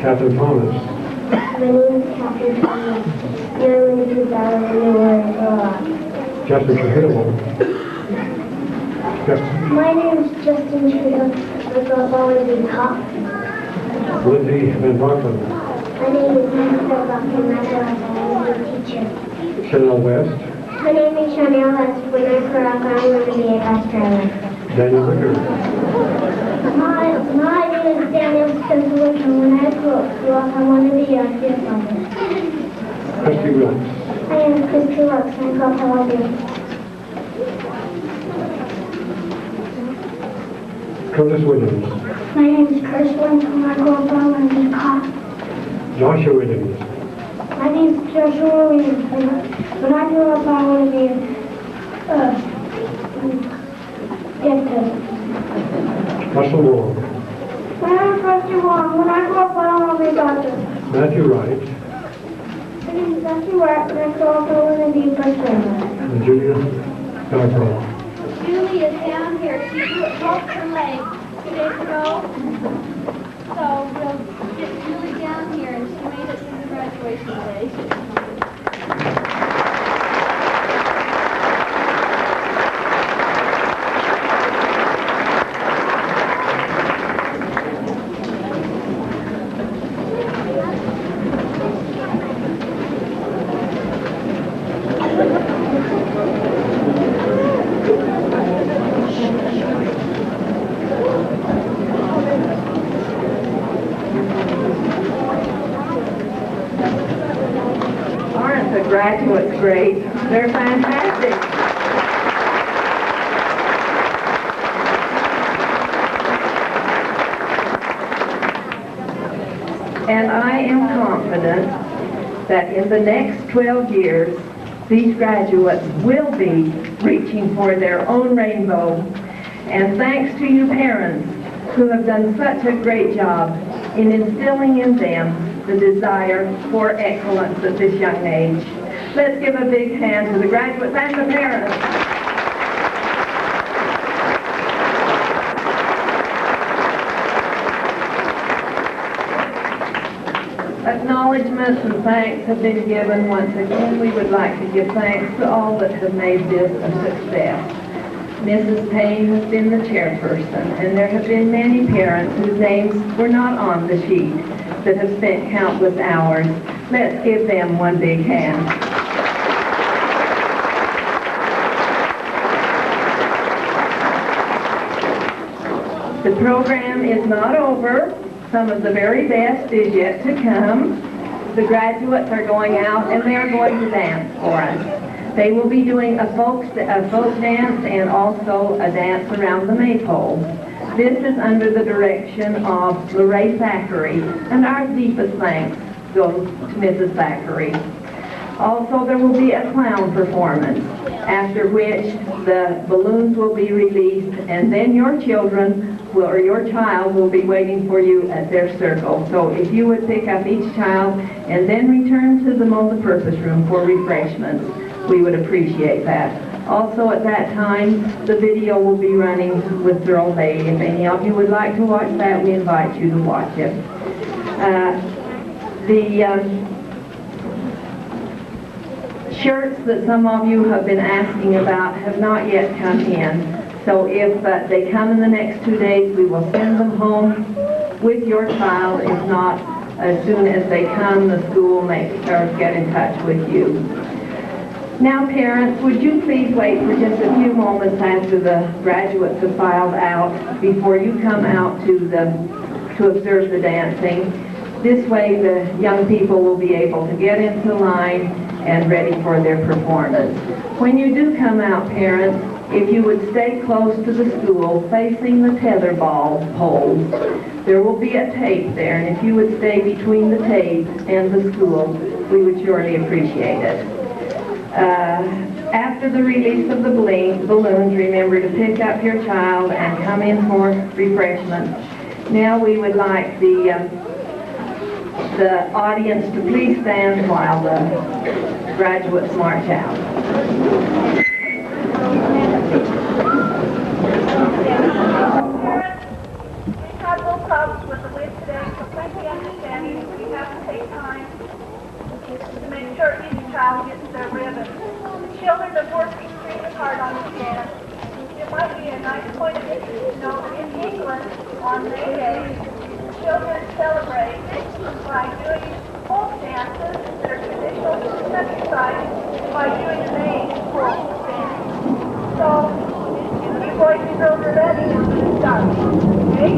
Catherine Thomas. My name is Catherine Thomas. And I want to be a ballerina when I grow up. Justin Trujillo. My name is Justin Trudeau. When I grow up, I want to be a cop. Lindsay Van Rockland. My name is Nancy Belbuck. When I grow up, I want to be a teacher. Chanel West. My name is Chanel West. When I grow up, I want to be a bus driver. Daniel Ricker. My name is Daniel Spencer. When I grow up, I want to be a field officer. Christy Wilkes. My name is Christy Wilkes. When I grow up, I want to be Curtis Williams. My name is Curtis Williams. When I grow up, I want to be a cop. Joshua Williams. My My name's Joshua Williams. When I grow up, I want to be a dentist. Russell Moore. My name is Rusty Wong. When I grow up, I want to be a doctor. Matthew Wright. My name is Matthew Wright. When I grow up, I want to be a first grade. And Julia Garn. Julie is down here. She broke her leg 2 days ago. So we'll get Julie down here, and she made it to the graduation day. Graduates great. They're fantastic. And I am confident that in the next 12 years, these graduates will be reaching for their own rainbow. And thanks to you parents who have done such a great job in instilling in them the desire for excellence at this young age. Let's give a big hand to the graduates and the parents. Acknowledgements and thanks have been given. Once again, we would like to give thanks to all that have made this a success. Mrs. Payne has been the chairperson, and there have been many parents whose names were not on the sheet that have spent countless hours. Let's give them one big hand. The program is not over. Some of the very best is yet to come. The graduates are going out and they are going to dance for us. They will be doing a folk dance and also a dance around the maypole. This is under the direction of Heidi Thackeray, and our deepest thanks goes to Mrs. Thackeray. Also, there will be a clown performance, after which the balloons will be released, and then your children or your child will be waiting for you at their circle. So if you would pick up each child and then return to the multi-purpose room for refreshments, we would appreciate that. Also at that time, the video will be running with Thurl Bay. If any of you would like to watch that, we invite you to watch it. Shirts that some of you have been asking about have not yet come in. So if they come in the next 2 days, we will send them home with your child. If not, as soon as they come, the school may get in touch with you. Now, parents, would you please wait for just a few moments after the graduates have filed out before you come out to observe the dancing. This way, the young people will be able to get into line and ready for their performance. When you do come out, parents, if you would stay close to the school, facing the tetherball poles, there will be a tape there, and if you would stay between the tape and the school, we would surely appreciate it. After the release of the balloons, remember to pick up your child and come in for refreshments. Now we would like the audience to please stand while the graduates march out. We've had little problems with the wind today, so plenty understanding. We have to take time to make sure each child gets their ribbon. The children have worked extremely hard on this dance. It might be a nice point of interest to know that in England, on May Day, children celebrate by doing folk dances that are traditional to the countryside by doing a main folk dance. So, you boys and girls are ready, we're going to start. Okay?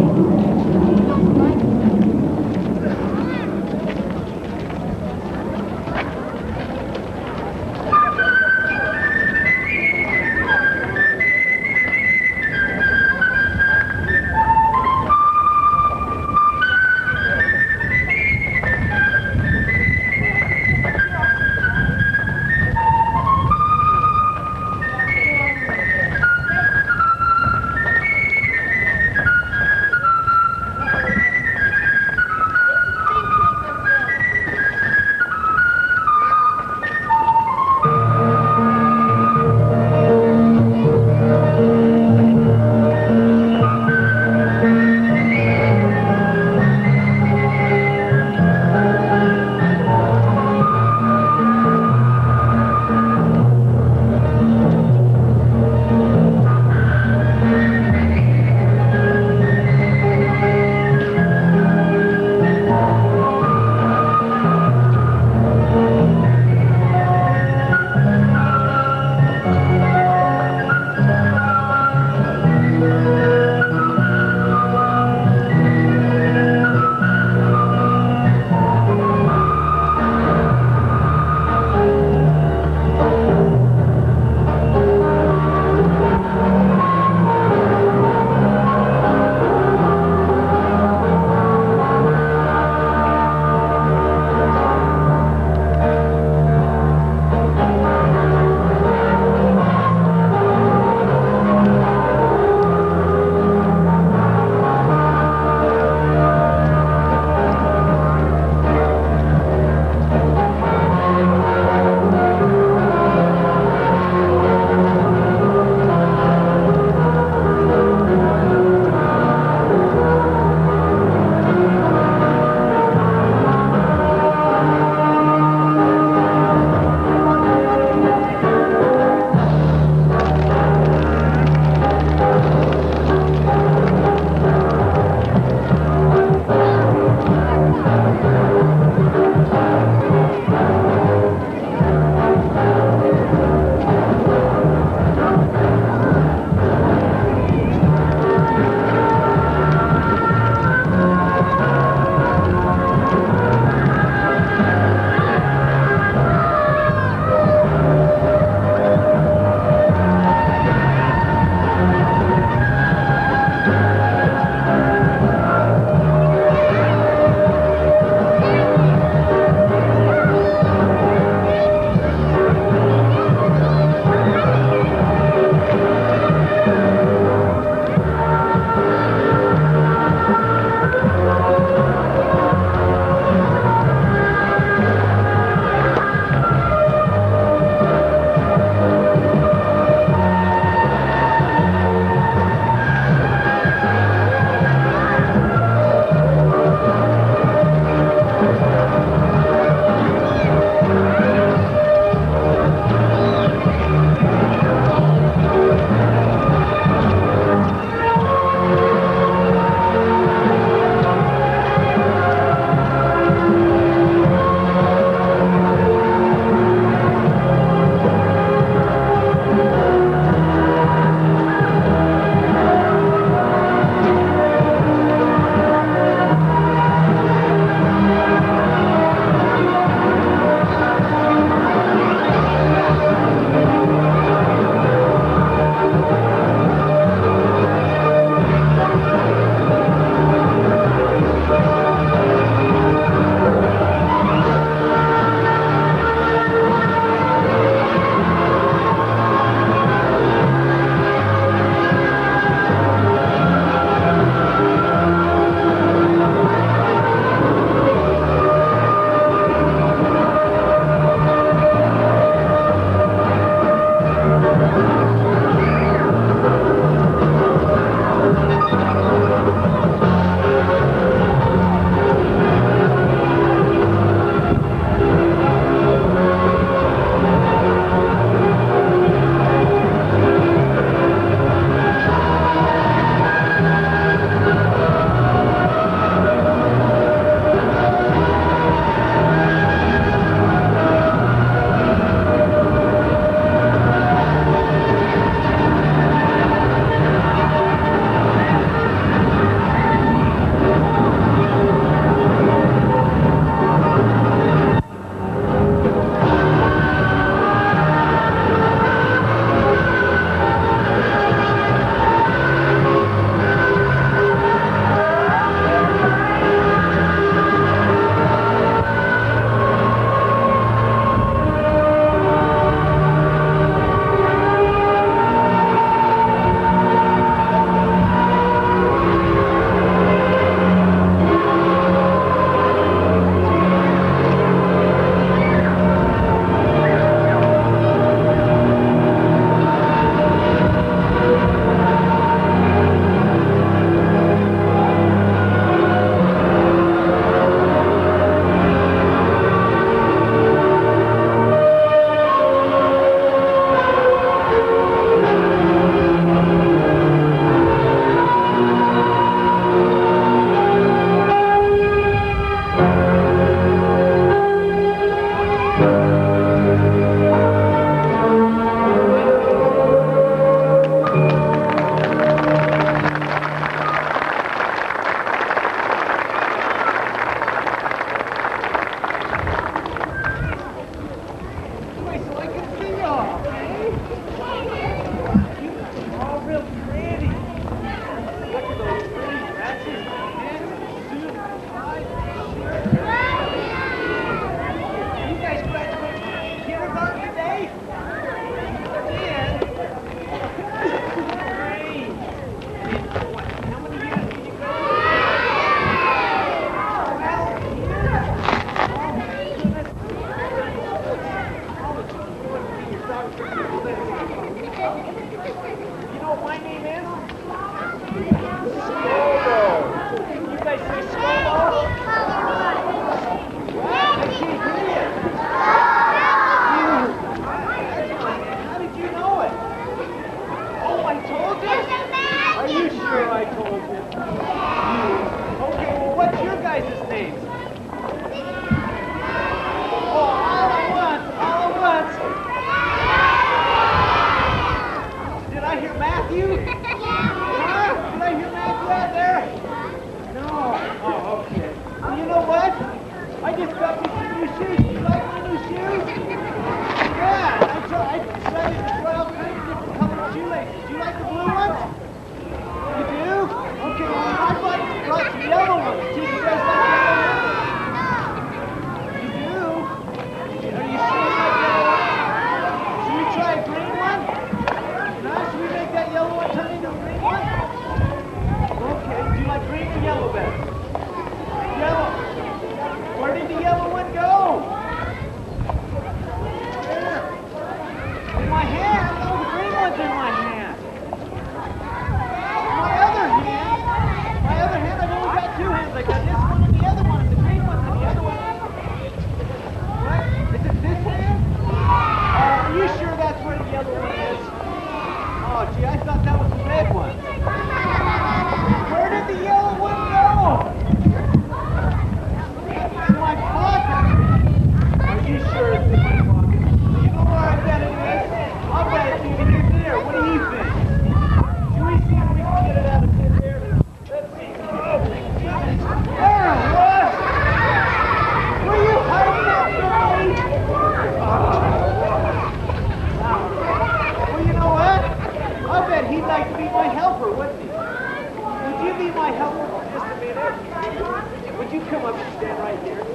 you come up and stand right here? Would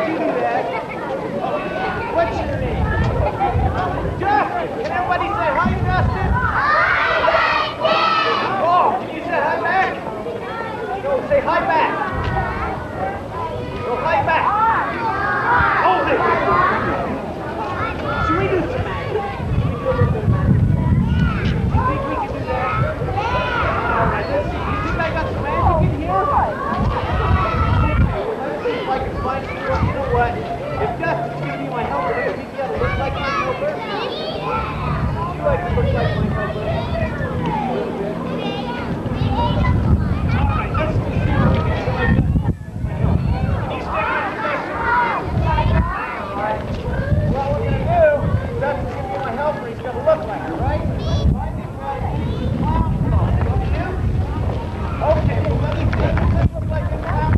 you do that? Oh, what's your name? Dustin! Can everybody say hi, Dustin? Oh, you said hi back? Go say hi back. Go hi back. Hold it. Should we do some magic? You think we can do that? All right, let's see. You think I got some magic in here? Let's see if I can find some. You know what? If Dustin's giving you my helper, do you think you ought to look like my helper? You like to look like my helper? All right, let's see what we can do. Can you stick your position? All right. What we're going to do, Dustin's giving you my helper. He's going to look like her, right? Okay, well, let me see. Does this look like this now?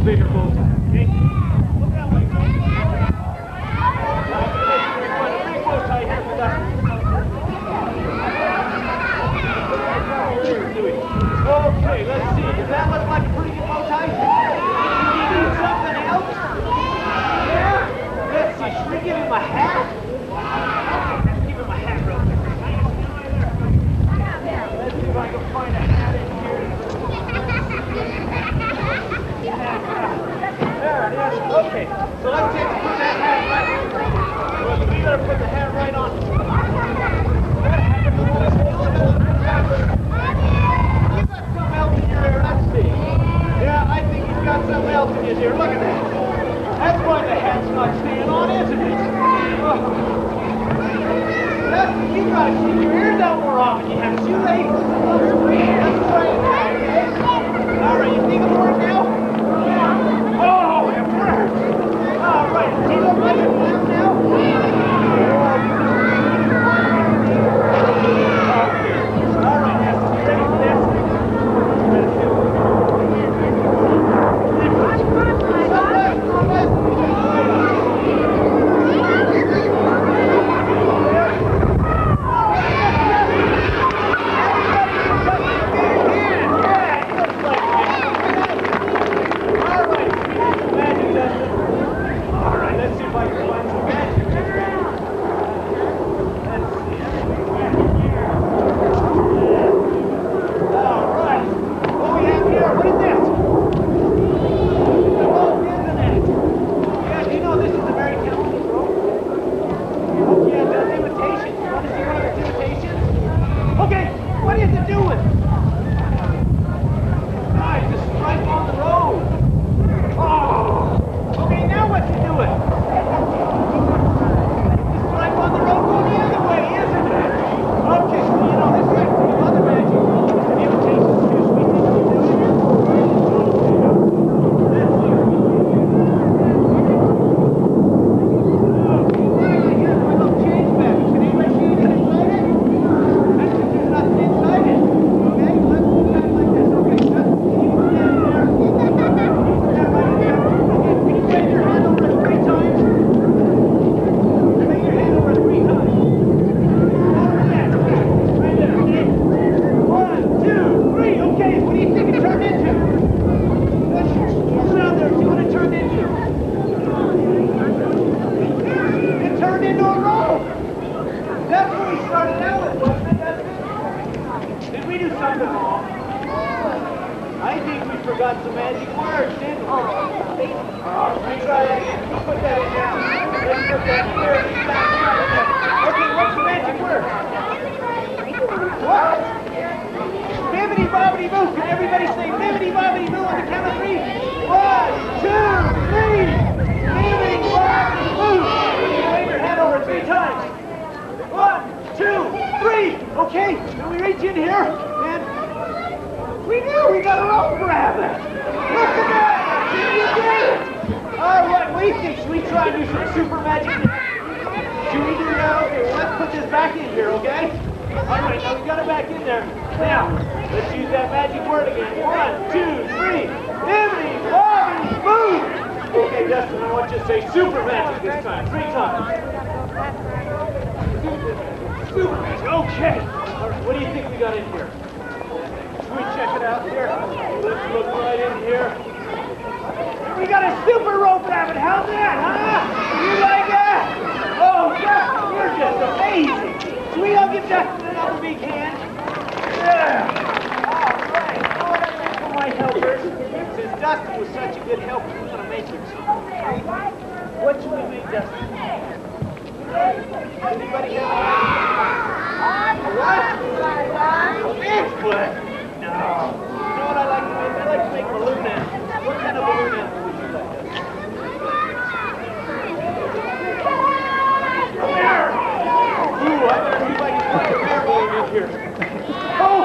Bigger bow tie, okay? Look that way, go. Big bow tie here for Dustin. Okay, let's see. Does that look like a pretty good bow tie? You need something else? Yeah? Let's see. Should we give him a hat? Let's give him a hat real quick. Let's see if I can find a hat in here. There it is. Okay, so let's take put that hat right. Well, we better put the hat right on. You got something else in your ear. Let's see. Yeah, I think you've got something else in his ear. Look at that. That's why the hat's not staying on, isn't it? You gotta keep your ears out more often. You have shoelaces. Let's try it now, okay? All right, you think it'll work now? Oh, it worked! All right, do you look like it now? All right, Nessie, you ready for this? Back in Now, let's use that magic word again. 1, 2, 3. Bibbidi, bobbidi, boo! Okay, Dustin, I want you to say super magic this time. 3 times. Super magic. Okay. All right, what do you think we got in here? Can we check it out here? Let's look right in here. We got a super rope rabbit. How's that, huh? You like that? Oh, Dustin, you're just amazing. Can we all give Dustin another big hand? Yeah. All right. For my helpers, since Dustin was such a good helper, we're going to make him something. What should we make Dustin? Anybody have what? Bigfoot? No. You know what I like to make? I like to make balloon animals. What kind of balloon animal would you like? A bear! Ooh, I better see if I can find a bear balloon in here. Oh!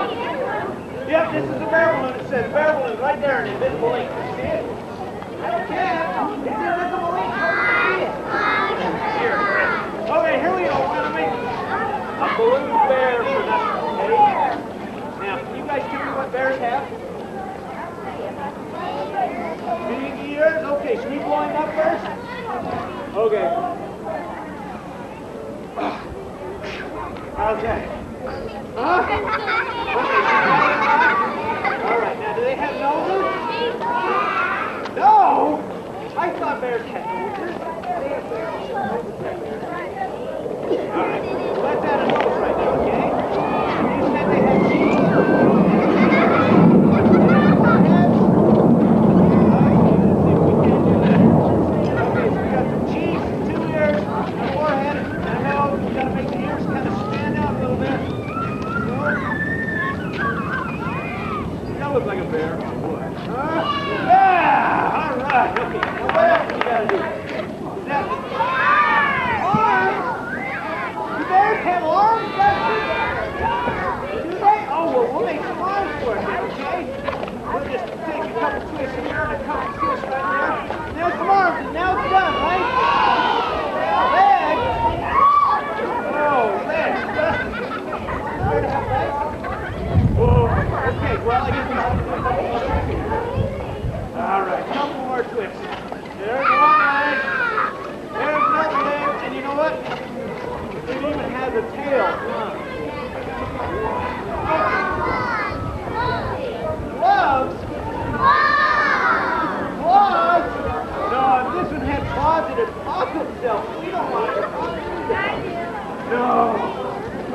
Yep, this is a bear balloon. It says bear balloon right there in invisible ink. See it? I can. It's invisible ink. Here. Okay, here we go. We're going to make a balloon bear for Dustin, okay? Now, can you guys tell me what bears have? Big ears? Okay, should we blow him up first? Okay. How's that? Huh? Okay, all right, now do they have noses? No! I thought bears had noses. All right, let's add a nose right now, okay? You said they had cheese. Look like a bear. Yeah! All right. Okay. Now what else do you gotta do? Now, arms? Do bears have arms? Do they? Oh, well, we'll make some arms for it, okay? We'll just take a couple twists here and a couple twists right there. There's some arms, and now it's done, right? Legs? Oh, legs. Where to have legs? Whoa. Okay, well, I guess we have to do a couple more twists here. All right, couple more twists. There's one leg. There's another leg. And you know what? It even has a tail. Gloves? Claws? No, this one had claws that had popped itself. We don't want it to pop itself. No.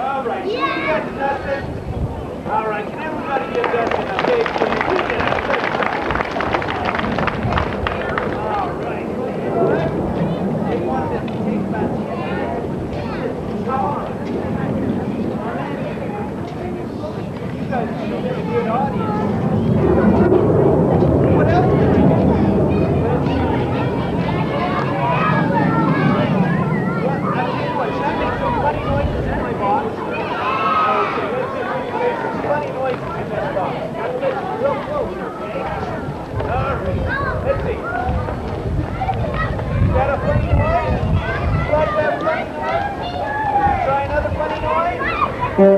All right, should we get to Dustin? All right, can everybody give Dustin a big please? All right. They want this to take about 10 minutes. How long? You guys are a good audience. What else can we do? Well, I'll tell you what, should I make some funny noises in my box? Okay, let's see if we can make some funny noises in this box. Let's get real close, okay? All right, let's see. Is that a funny noise? You like that funny noise? Try another funny noise? Is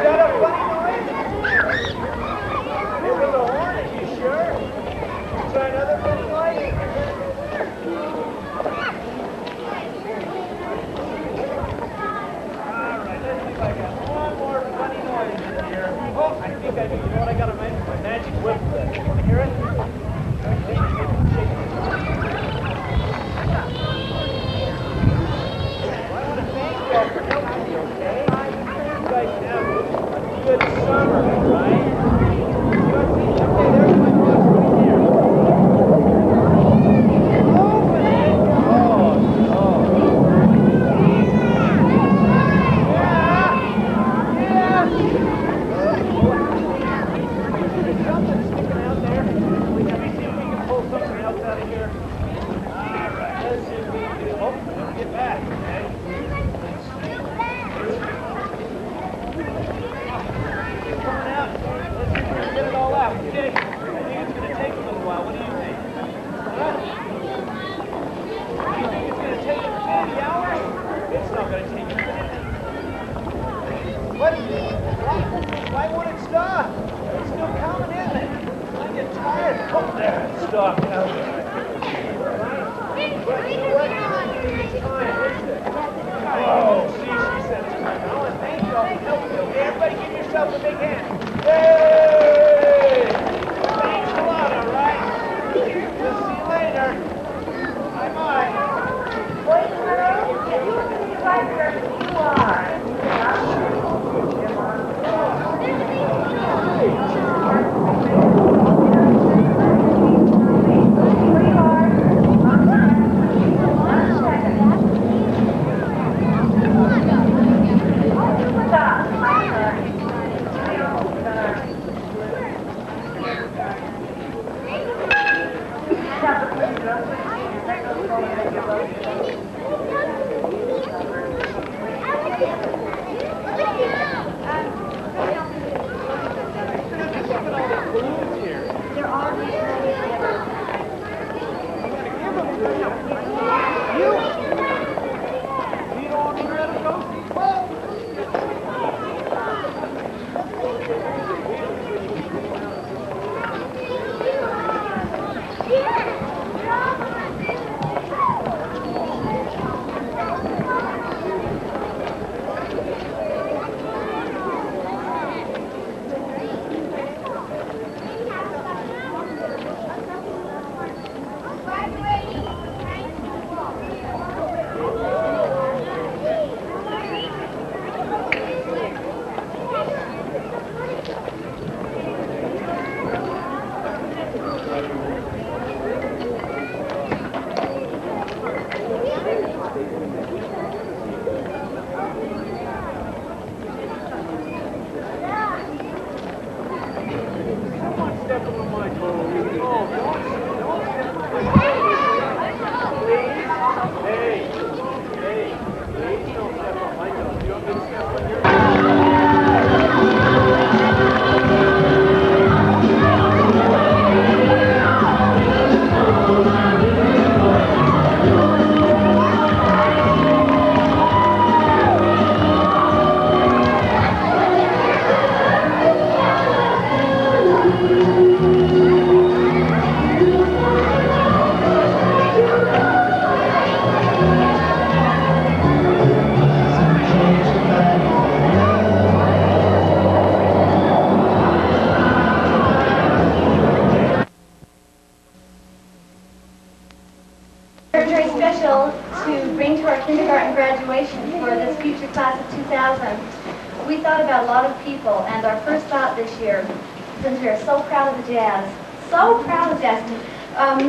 that a funny noise? It was a hornet, you sure? Try another funny noise? Oh, I think I do. You know what? I got my magic whip. You want to hear it? Okay. Well, I want to thank you all for helping me, okay? You guys have a good summer, right? Okay, there's my box right here. Open it! Something sticking out there. Let me see if we can pull something else out of here. Alright, let's see if we can do. Oh, let's get back, okay? It's coming out. Let's see if we can get it all out, okay? I think it's going to take a little while. What do you think? Huh? You think it's going to take 50 hours? It's not going to take a minute. What? Why won't it stop? It's still coming, isn't it? I get tired. Oh, there, it stopped. Now. Oh, see, she said it's time. Oh, and thank you all for helping me. Okay, everybody give yourself a big hand. Hey! Thanks a lot, all right? We'll see you later. Bye-bye. Boys and girls, get right where you are.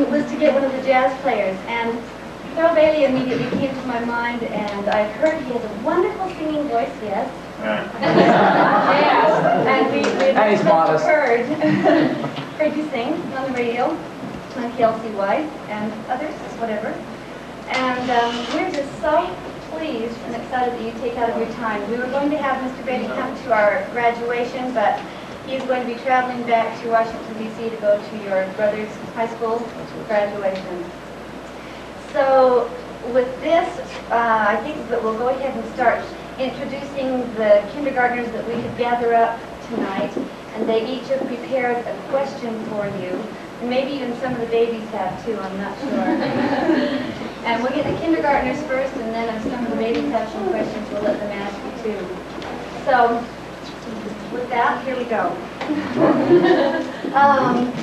Was to get one of the jazz players, and Thurl Bailey immediately came to my mind, and I heard he has a wonderful singing voice, yes. Yes, and we he's modest. heard you sing on the radio, on KLCY, and others, whatever. And we're just so pleased and excited that you take out of your time. We were going to have Mr. Bailey come to our graduation, but he's going to be traveling back to Washington, D.C. to go to your brother's high school graduation. So with this, I think that we'll go ahead and start introducing the kindergartners that we could gather up tonight. And they each have prepared a question for you. And maybe even some of the babies have too, I'm not sure. And we'll get the kindergartners first, and then if some of the babies have some questions, we'll let them ask you too. So, with that, here we go.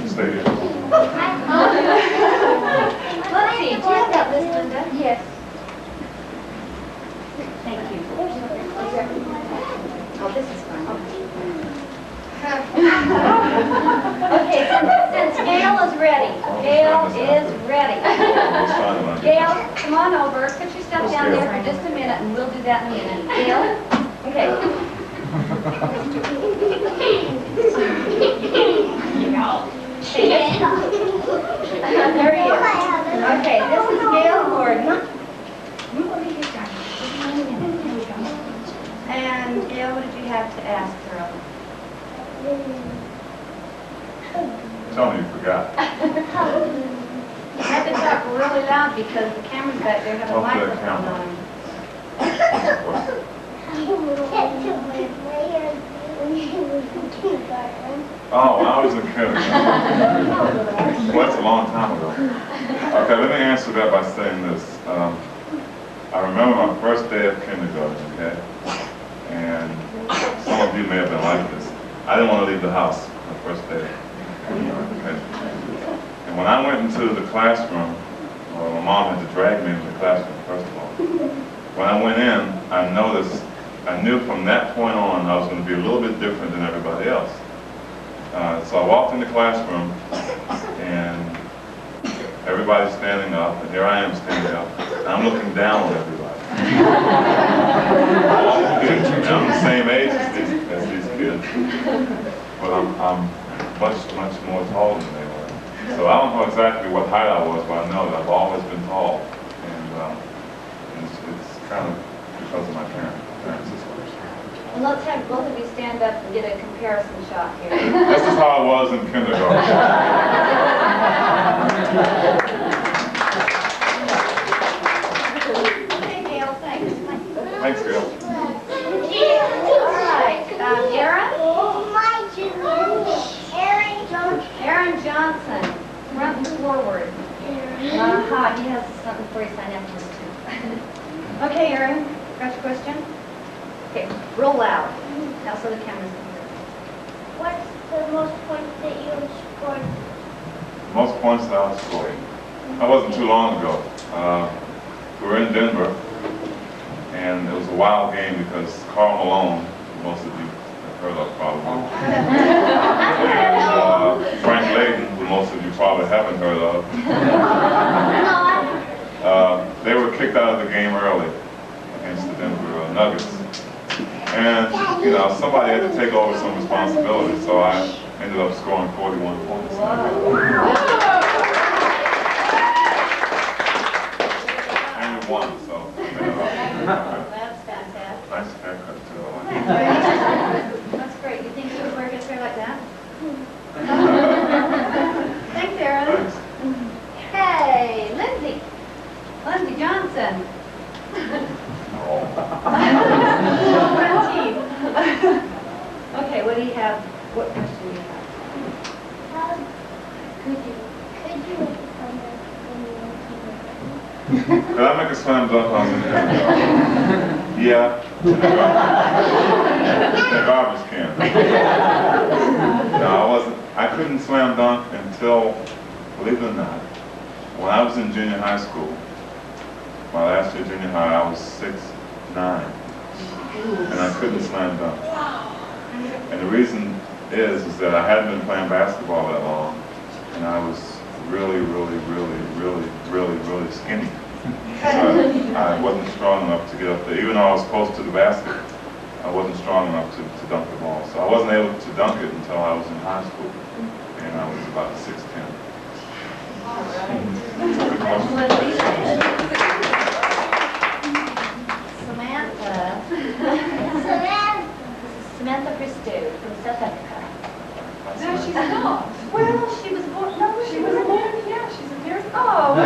Stay here. Let's see, do you have that list, Linda? Yes. Thank you. Oh, this is fun. Okay, since Gale is ready. Gale is ready. Gale, come on over. Put your stuff down there for just a minute, and we'll do that in a minute. Gale? Okay. There he is. Okay, this is Gale Gordon. And Gale, what did you have to ask her? Tell me you forgot. I have to talk really loud because the cameras back there have a microphone on them. Oh, when I was in kindergarten. Well, that's a long time ago. Okay, let me answer that by saying this. I remember my first day of kindergarten, okay? And some of you may have been like this. I didn't want to leave the house the first day. Okay? And when I went into the classroom, well, my mom had to drag me into the classroom, first of all. When I went in, I knew from that point on I was going to be a little bit different than everybody else. So I walked in the classroom, and everybody's standing up, and here I am standing up, and I'm looking down on everybody. And I'm the same age as these kids, but I'm much more tall than they were. So I don't know exactly what height I was, but I know that I've always been tall, and it's kind of because of my parents. And let's have both of you stand up and get a comparison shot here. This is how I was in kindergarten. Okay, Gale, thanks. Thanks, Gale. All right, Aaron Johnson, front and forward. He has something for you to sign afterwards, too. Okay, Aaron, got your question? Okay, real loud. Now so the cameras can hear. What's the most points that you have scored? Most points that I've scored. That wasn't too long ago. We were in Denver, and it was a wild game because Carl Malone, who most of you have heard of probably, and Frank Layton, who most of you probably haven't heard of, they were kicked out of the game early against the Denver Nuggets. And, you know, somebody had to take over some responsibility, so I ended up scoring 41 points. And we won, so. That's fantastic. Nice haircut, too. That's great. You think you would wear his hair like that? Thanks, Aaron. Thanks. Hey, Lindsay Johnson. Okay, what do you have? What question do you have? Could I make a slam dunk on the Yeah. In a garbage can. No, I couldn't slam dunk until, believe it or not, when I was in junior high school. My last year junior high, I was 6'9", and I couldn't slam dunk. And the reason is that I hadn't been playing basketball that long, and I was really skinny. So I wasn't strong enough to get up there. Even though I was close to the basket, I wasn't strong enough to dunk the ball. So I wasn't able to dunk it until I was in high school, and I was about 6'10". Samantha Christie from South Africa. No, she's not. Well, she was born. No, She was born, yeah, she's American. Oh.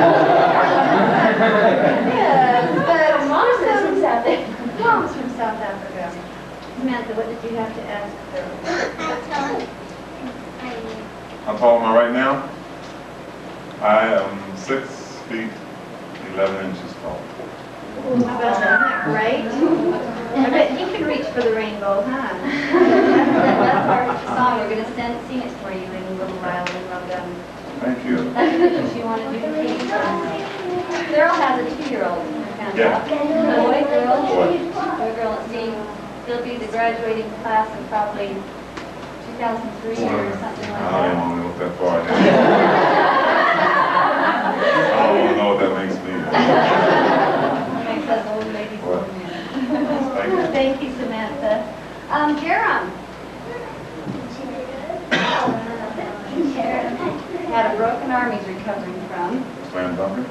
Yes, but Mom's from South Africa. Mom's from South Africa. Samantha, what did you have to ask her? How tall am I right now? I am 6 feet 11 inches tall. How about that, right? I bet you can reach for the rainbow, huh? That's part of the song. We're going to sing it for you in a little while when we're done. Thank you. That's the picture she wanted you to take. Daryl has a 2-year-old. Yeah. Boy, girl. Boy. Boy, girl. See, he'll be the graduating class in probably 2003 or something like I that. don't want to look that far ahead. I don't want to know what that makes me. Makes us old ladies. What? Thank you. Thank you, Samantha. Jerem. Had a broken arm he's recovering from. Slam dunker?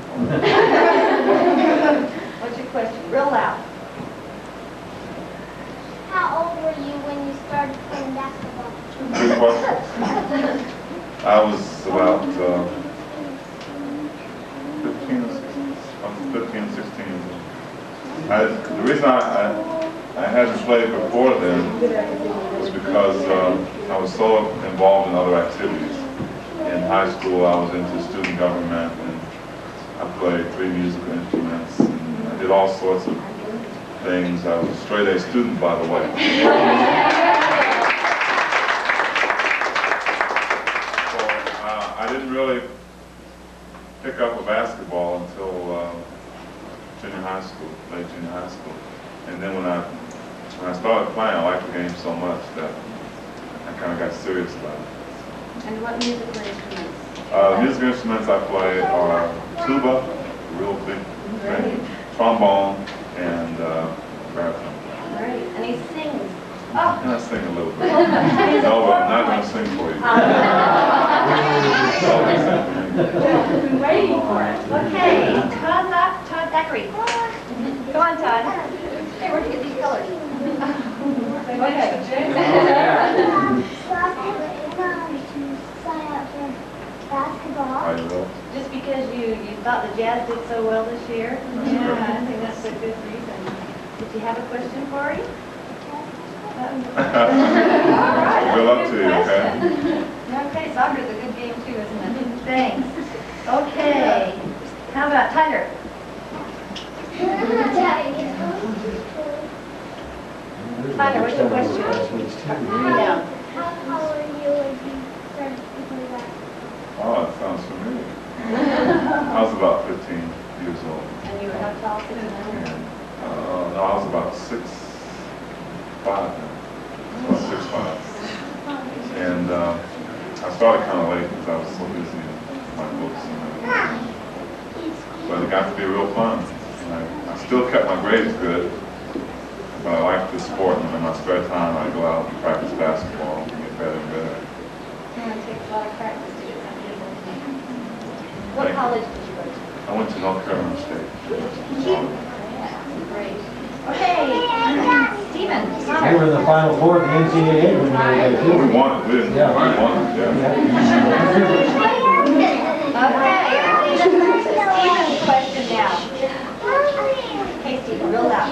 What's your question? Real loud. How old were you when you started playing basketball? Good question. I was about 15 or 16. The reason I hadn't played before then was because I was so involved in other activities. In high school, I was into student government, and I played 3 musical instruments, and I did all sorts of things. I was a straight A student, by the way. So I didn't really pick up a basketball until junior high school, late junior high school. And then when I started playing, I liked the game so much that I kind of got serious about it. And what musical instruments? The musical instruments I play are tuba, real big thing, trombone, and baritone. Great. And he sings. And I sing a little bit. No, but I'm not going to sing for you. Been waiting for it. Okay, Todd Thackeray. Go on, Todd. Hey, where'd you get these colors? Go ahead. Basketball. Just because you thought the Jazz did so well this year? Yeah, I think that's a good reason. Did you have a question for him? All right. Good luck to you, okay? Okay, soccer's a good game too, isn't it? Thanks. Okay. How about Tyler? Tyler, what's your question? How old were you when you started playing basketball? Oh, that sounds familiar. I was about 15 years old. And you were how tall? 6'9"? No, I was about 6'5" then. About 6'5". And I started kind of late because I was so busy in my books and everything. But it got to be real fun. And I still kept my grades good, but I liked the sport, and in my spare time I go out and practice basketball and get better and better. It takes a lot of practice to get some people. What college did you go to? I went to North Carolina State. Great. Okay, Stephen. We were in the Final Four of the NCAA when we were there too. We won it, didn't we? Yeah. We won it, yeah. Okay, Stephen's question now. Okay, Stephen, real loud.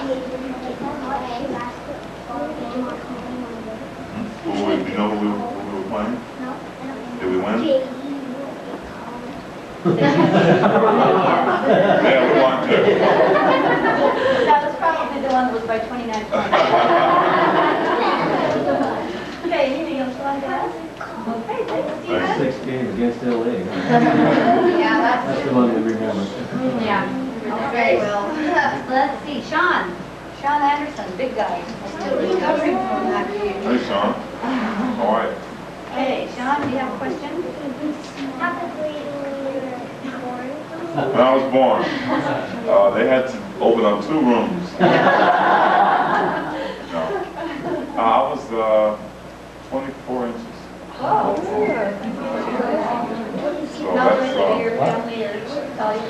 Do you know who we were playing? Did we win? Yeah, we won too. That was probably the one that was by 29 points. Okay, anything else you want to ask? Okay, thanks, Stephen. 6 games against LA. Yeah, That's the one we remember. Yeah. Okay, well, let's see, Sean Anderson, big guy. Still recovering from that. Hey, Sean. All right. Okay, Sean, do you have a question? When I was born, they had to open up 2 rooms. No. I was 24 inches. Oh. So How that's, many of your family are tall you?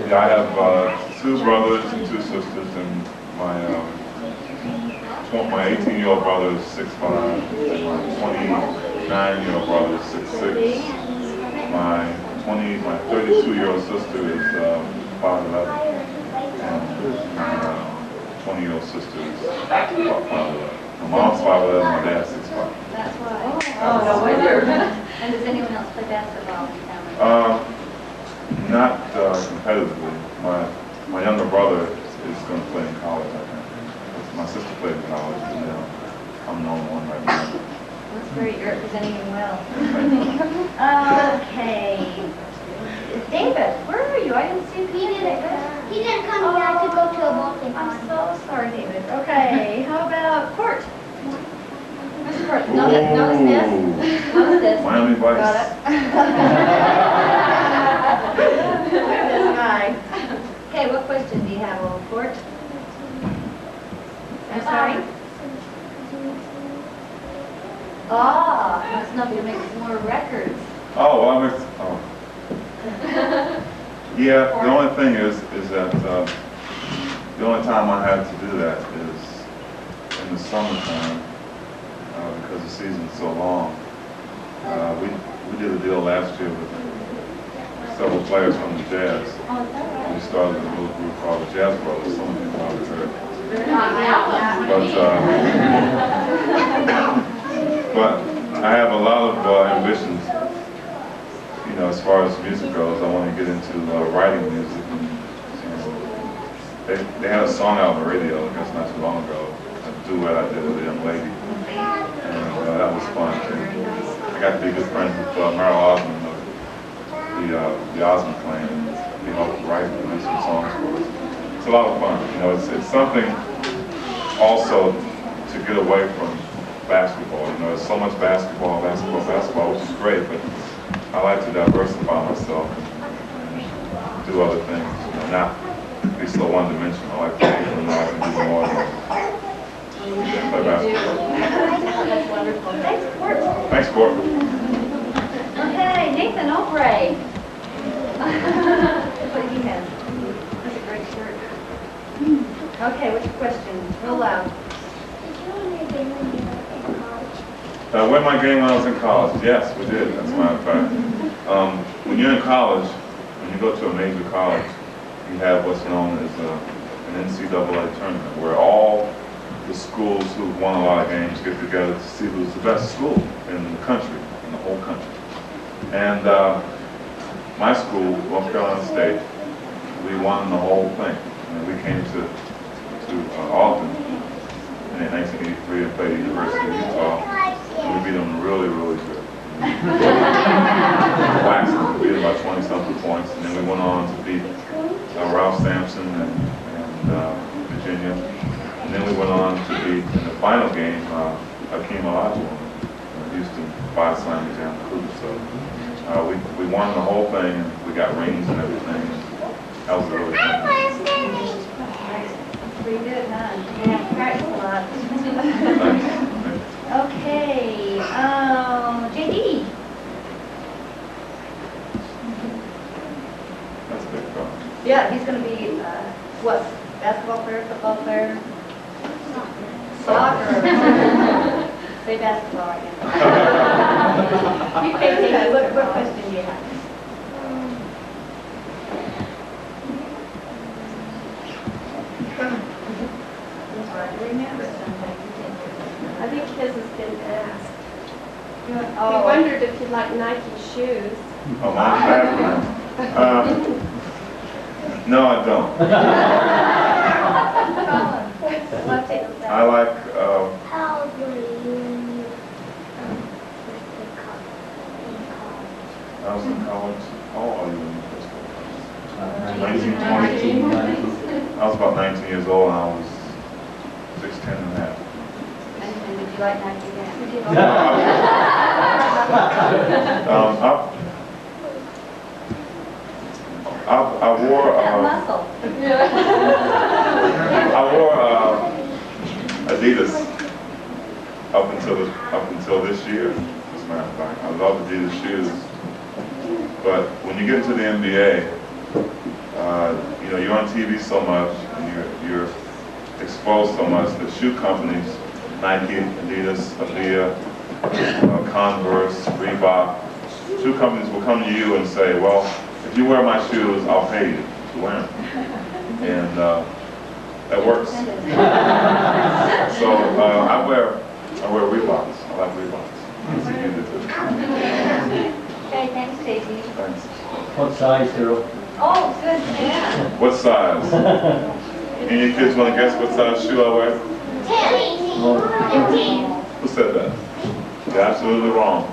yeah, I have 2 brothers and 2 sisters, and my 18-year-old brother is 6'5", and my 29-year-old brother is 6'6". My 32-year-old sister is 5'11", and my 20-year-old sister is about 5'11". My mom's 5'11", my dad's 6'5". That's why. Oh, no wonder. And does anyone else play basketball in your family? Not competitively. My younger brother is going to play in college, I think. My sister played in college, and now I'm the only one right now. That's great. You're representing him well. Okay. David, where are you? I didn't see you. He didn't come. He had to go to a ball game. I'm so sorry, David. Okay. How about Court? Mr. Court, notice this. Notice this. Miami Vice. Got it. Look at this guy. Okay, what question do you have, old Court? I'm sorry? Must not be making some more records. Oh, well, yeah, the only thing is that the only time I had to do that is in the summertime because the season's so long. We did a deal last year with several players from the Jazz. We started a little group called the Jazz Brothers. Some of you probably heard. But But I have a lot of ambitions, you know, as far as music goes. I want to get into writing music. They had a song out on the radio, I guess not too long ago, a duet I did with a young lady, and that was fun. And I got to be good friends with Merrill Osmond, the Osmond clan, and he helped write and do some songs for us. It's a lot of fun, you know. It's something also to get away from basketball. You know, there's so much basketball, which is great, but I like to diversify myself and do other things, you know, not be so one-dimensional. I like to know I can do more than play basketball. That's wonderful. Thanks, Court. Thanks, Court. Okay, Nathan O'Bray. What do you have? That's a great shirt. Okay, what's your question? Real loud. Win my game when I was in college. Yes, we did, as a matter of fact. When you're in college, when you go to a major college, you have what's known as an NCAA tournament, where all the schools who've won a lot of games get together to see who's the best school in the country, in the whole country. And my school, North Carolina State, we won the whole thing. And we came to Alder in 1983 and played the University of Utah, and we beat them really, really good. Waxed them, we beat them by 20-something points, and then we went on to beat Ralph Sampson and Virginia, and then we went on to beat, in the final game, Hakeem Olajuwon, Houston Fire Slam Jam Coupe. So we won the whole thing, and we got rings and everything. That was really fun. Pretty good, huh? Yeah, practice a lot. Okay, JD. That's a big problem. Yeah, he's going to be, what, basketball player, football player? Soccer. Say basketball again. Okay, what question do you have? I think his has been asked. He Oh. wondered if you'd like Nike shoes. Oh, mine? No, I don't. I like, How old were you when you I was in college. How old are you when you first got 1922. I was about 19 years old and I was 6'10" and a half. And would you like Nike again? I wore muscle. I wore Adidas up until this year, as a matter of fact. I love Adidas shoes. But when you get into the NBA, you know, you're on TV so much and you're exposed so much. The shoe companies, Nike, Adidas, Avia, Converse, Reebok, shoe companies will come to you and say, well, if you wear my shoes, I'll pay you to wear them. And that works. So I wear Reeboks. I like Reeboks. Okay, thanks, Stacey. Thanks. What size, Cyril? Oh, good, yeah. What size? Any of you kids want to guess what size shoe I wear? 10. Who said that? You're absolutely wrong.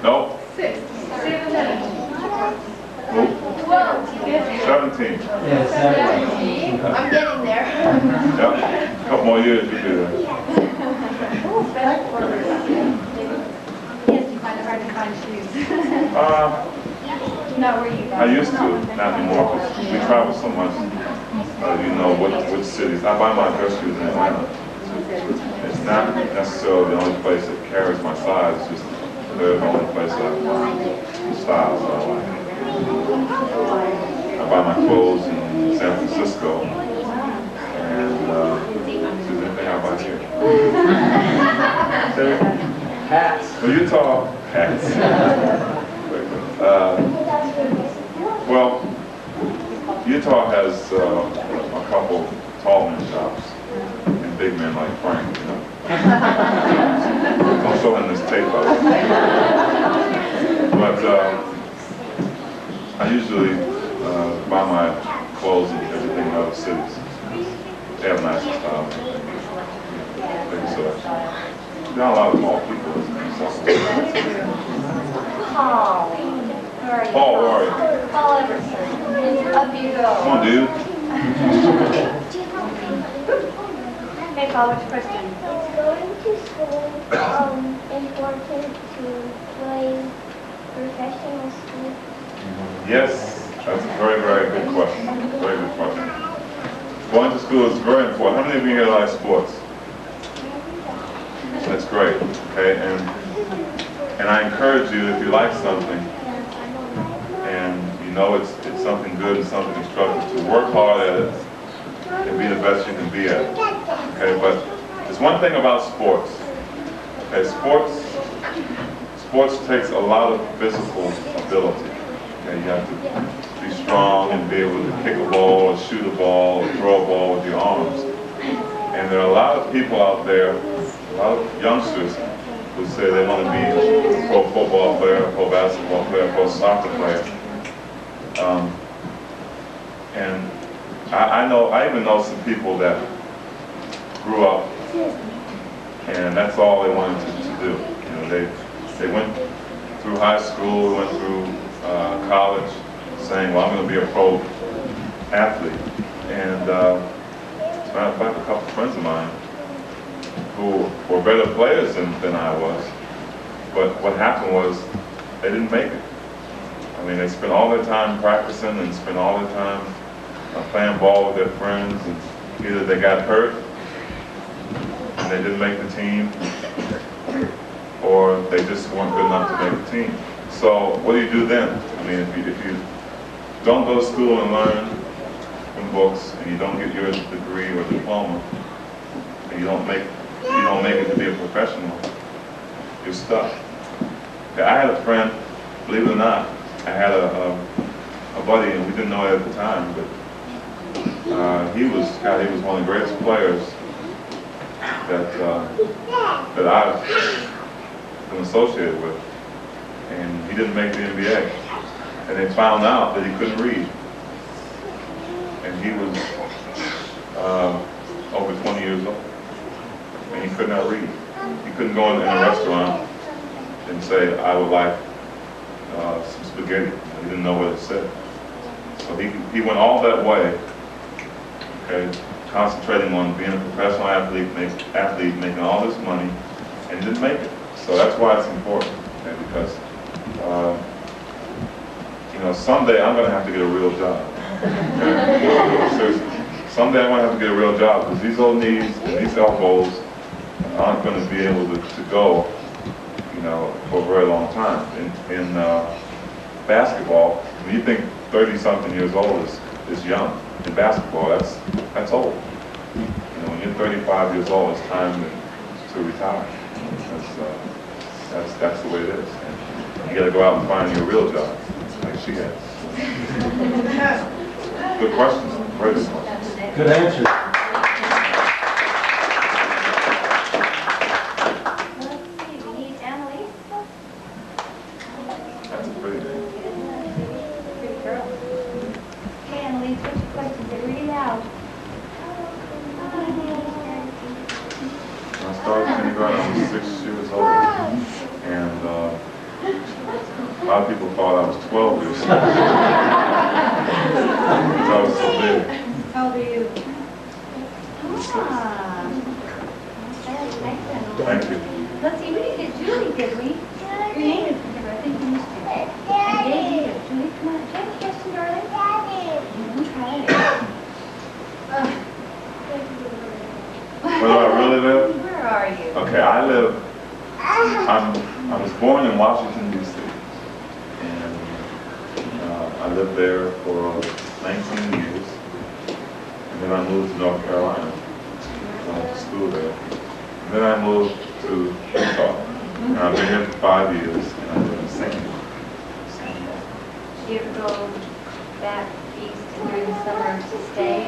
Nope. 6, 7, 17. Yeah, 17. I'm getting there. Yep. A couple more years, you'll be there. Yes, you find it hard to find shoes. Not where you go. I used to, not anymore, because we travel so much. You know which cities. I buy my dress shoes in Atlanta. It's not necessarily the only place that carries my size, it's just they're the only place that I find styles that I like. I buy my clothes in San Francisco, and see anything I buy here. Hats. Well, Utah hats. Well, Utah has a couple Tallman shops. man like Frank, you know. Don't show him this tape out. But I usually buy my clothes and everything in other cities. They have nice style. So, not a lot of mall people. Paul, where are you? Paul Everson. Up you go. Come on, dude. Hey, Paul, what's your question? Is going to school important to play professional sports? Yes, that's a very, very good question. Very good question. Going to school is very important. How many of you here like sports? That's great. Okay, and I encourage you, if you like something and you know it's something good and something constructive, to work hard at it and be the best you can be at it. Okay, but there's one thing about sports. Okay, sports takes a lot of physical ability. Okay, you have to be strong and be able to kick a ball, or shoot a ball, or throw a ball with your arms. And there are a lot of people out there, a lot of youngsters, who say they want to be a pro football player, pro basketball player, pro soccer player. And I even know some people that grew up and that's all they wanted to do. You know, they went through high school, went through college, saying, well, I'm going to be a pro athlete. And as a matter of fact, a couple of friends of mine who were better players than I was, but what happened was they didn't make it. I mean, they spent all their time practicing and spent all their time playing ball with their friends, and either they got hurt and they didn't make the team, or they just weren't good enough to make the team. So what do you do then? I mean, if you don't go to school and learn from books, and you don't get your degree or diploma, and you don't make it to be a professional, you're stuck. Okay, I had a friend, believe it or not, I had a buddy, and we didn't know it at the time, but he was one of the greatest players that I've been associated with, and he didn't make the NBA. And they found out that he couldn't read, and he was over 20 years old, and he could not read. He couldn't go in a restaurant and say, I would like some spaghetti. He didn't know what it said. So he went all that way, okay, concentrating on being a professional athlete, making all this money, and he didn't make it. So that's why it's important, okay, because you know, someday I'm going to have to get a real job. Okay? Seriously. Someday I'm going to have to get a real job, because these old knees and these elbows aren't going to be able to go, you know, for a very long time. In basketball, when you think 30-something years old is young. In basketball, that's old. You know, when you're 35 years old, it's time to retire. That's the way it is. And you got to go out and find your real job, like she has. Good questions. Very good questions. Good answer. Let's see, we need Analyse. That's a pretty name. Pretty girl. Okay, Analyse, what's your question? Say it really loud. When I started kindergarten, I was 6 years old, and a lot of people thought I was 12 years old, because I was so big. How old are you? Thank you. Let's see, we didn't get Julie, did we? Your name is here, I think you missed it. And Daisy, Julie, come on. Do you have a question, darling? Okay. Where do I really live? Where are you? Okay, I was born in Washington, D.C., and I lived there for 19 years, and then I moved to North Carolina. I went to school there. And then I moved to Utah, and I've been here for 5 years, and I live in St. Louis. Do you ever go back east during the summer to stay,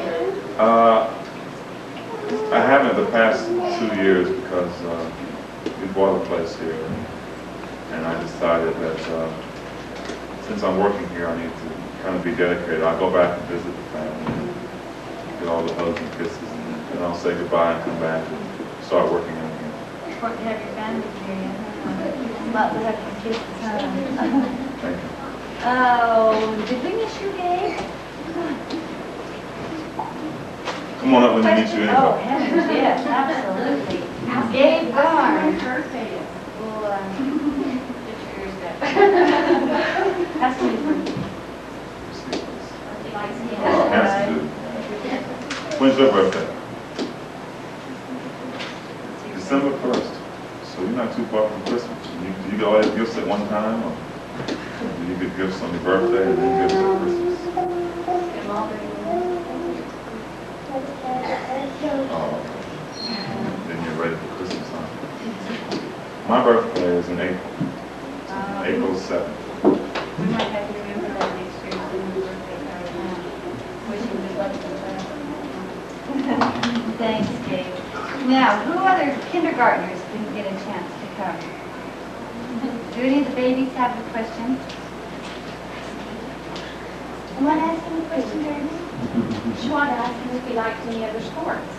or? I I haven't the past 2 years because we bought a place here, and I decided that since I'm working here, I need to kind of be dedicated. I'll go back and visit the family, get all the hugs and kisses, and then I'll say goodbye and come back and start working in again. Important to have your family here. Lots of hugs and kisses. Thank you. Oh, did we miss you, Gabe? Come on up, let me meet you anyway. Oh, heavens, yes, absolutely. Gabe Garn. Well, get your ears back. That's me. When's your birthday? December 1st. So you're not too far from Christmas. Do you get all your gifts at one time? Or do you get gifts on your birthday and then gifts at Christmas? Oh, then you're ready for Christmas, huh? My birthday is in April. April 7th. We might have to remember that next year. Birthday card now. Wishing you good luck with that. Thanks, Gabe. Now, who other kindergartners didn't get a chance to come? Do any of the babies have a question? Someone asking a question, Jeremy? She wanted to ask him if he liked any other sports.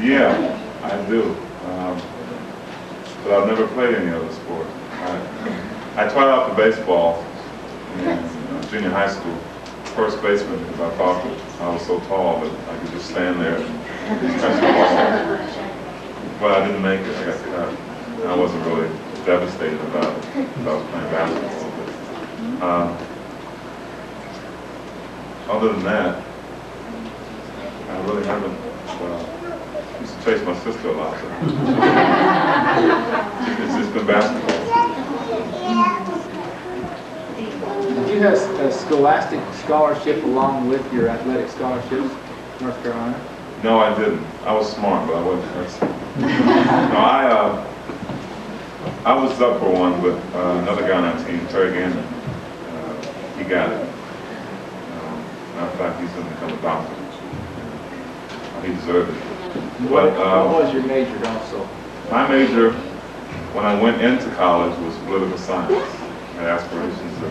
Yeah, I do. But I've never played any other sport. I tried out for baseball in junior high school, first baseman, because I thought that I was so tall that I could just stand there and catch the ball. But I didn't make it. I got cut. And I wasn't really devastated about it because I was playing basketball. But, other than that, I really haven't. I used to chase my sister a lot. It's just been basketball. Did you have a scholastic scholarship along with your athletic scholarships, North Carolina? No, I didn't. I was smart, but I wasn't. No, I was up for one, but another guy on our team, Terry Gannon, he got it. Matter of fact, he's going to become a doctor. He deserved it. What was your major also? My major, when I went into college, was political science. I had aspirations of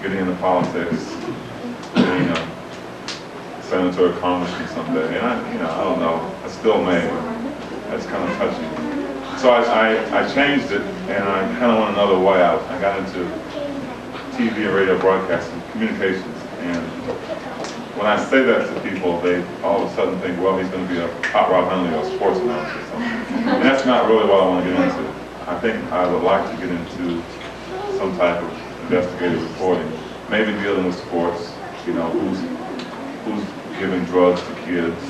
getting into politics, being a senator or congressman someday. And I don't know, I still may, but that's kind of touchy. So I changed it, and I kind of went another way out. I got into TV and radio broadcasting, communications. And when I say that to people, they all of a sudden think, well, he's going to be a hot rod Huntley or a sports announcer or something. And that's not really what I want to get into. I think I would like to get into some type of investigative reporting, maybe dealing with sports, who's giving drugs to kids,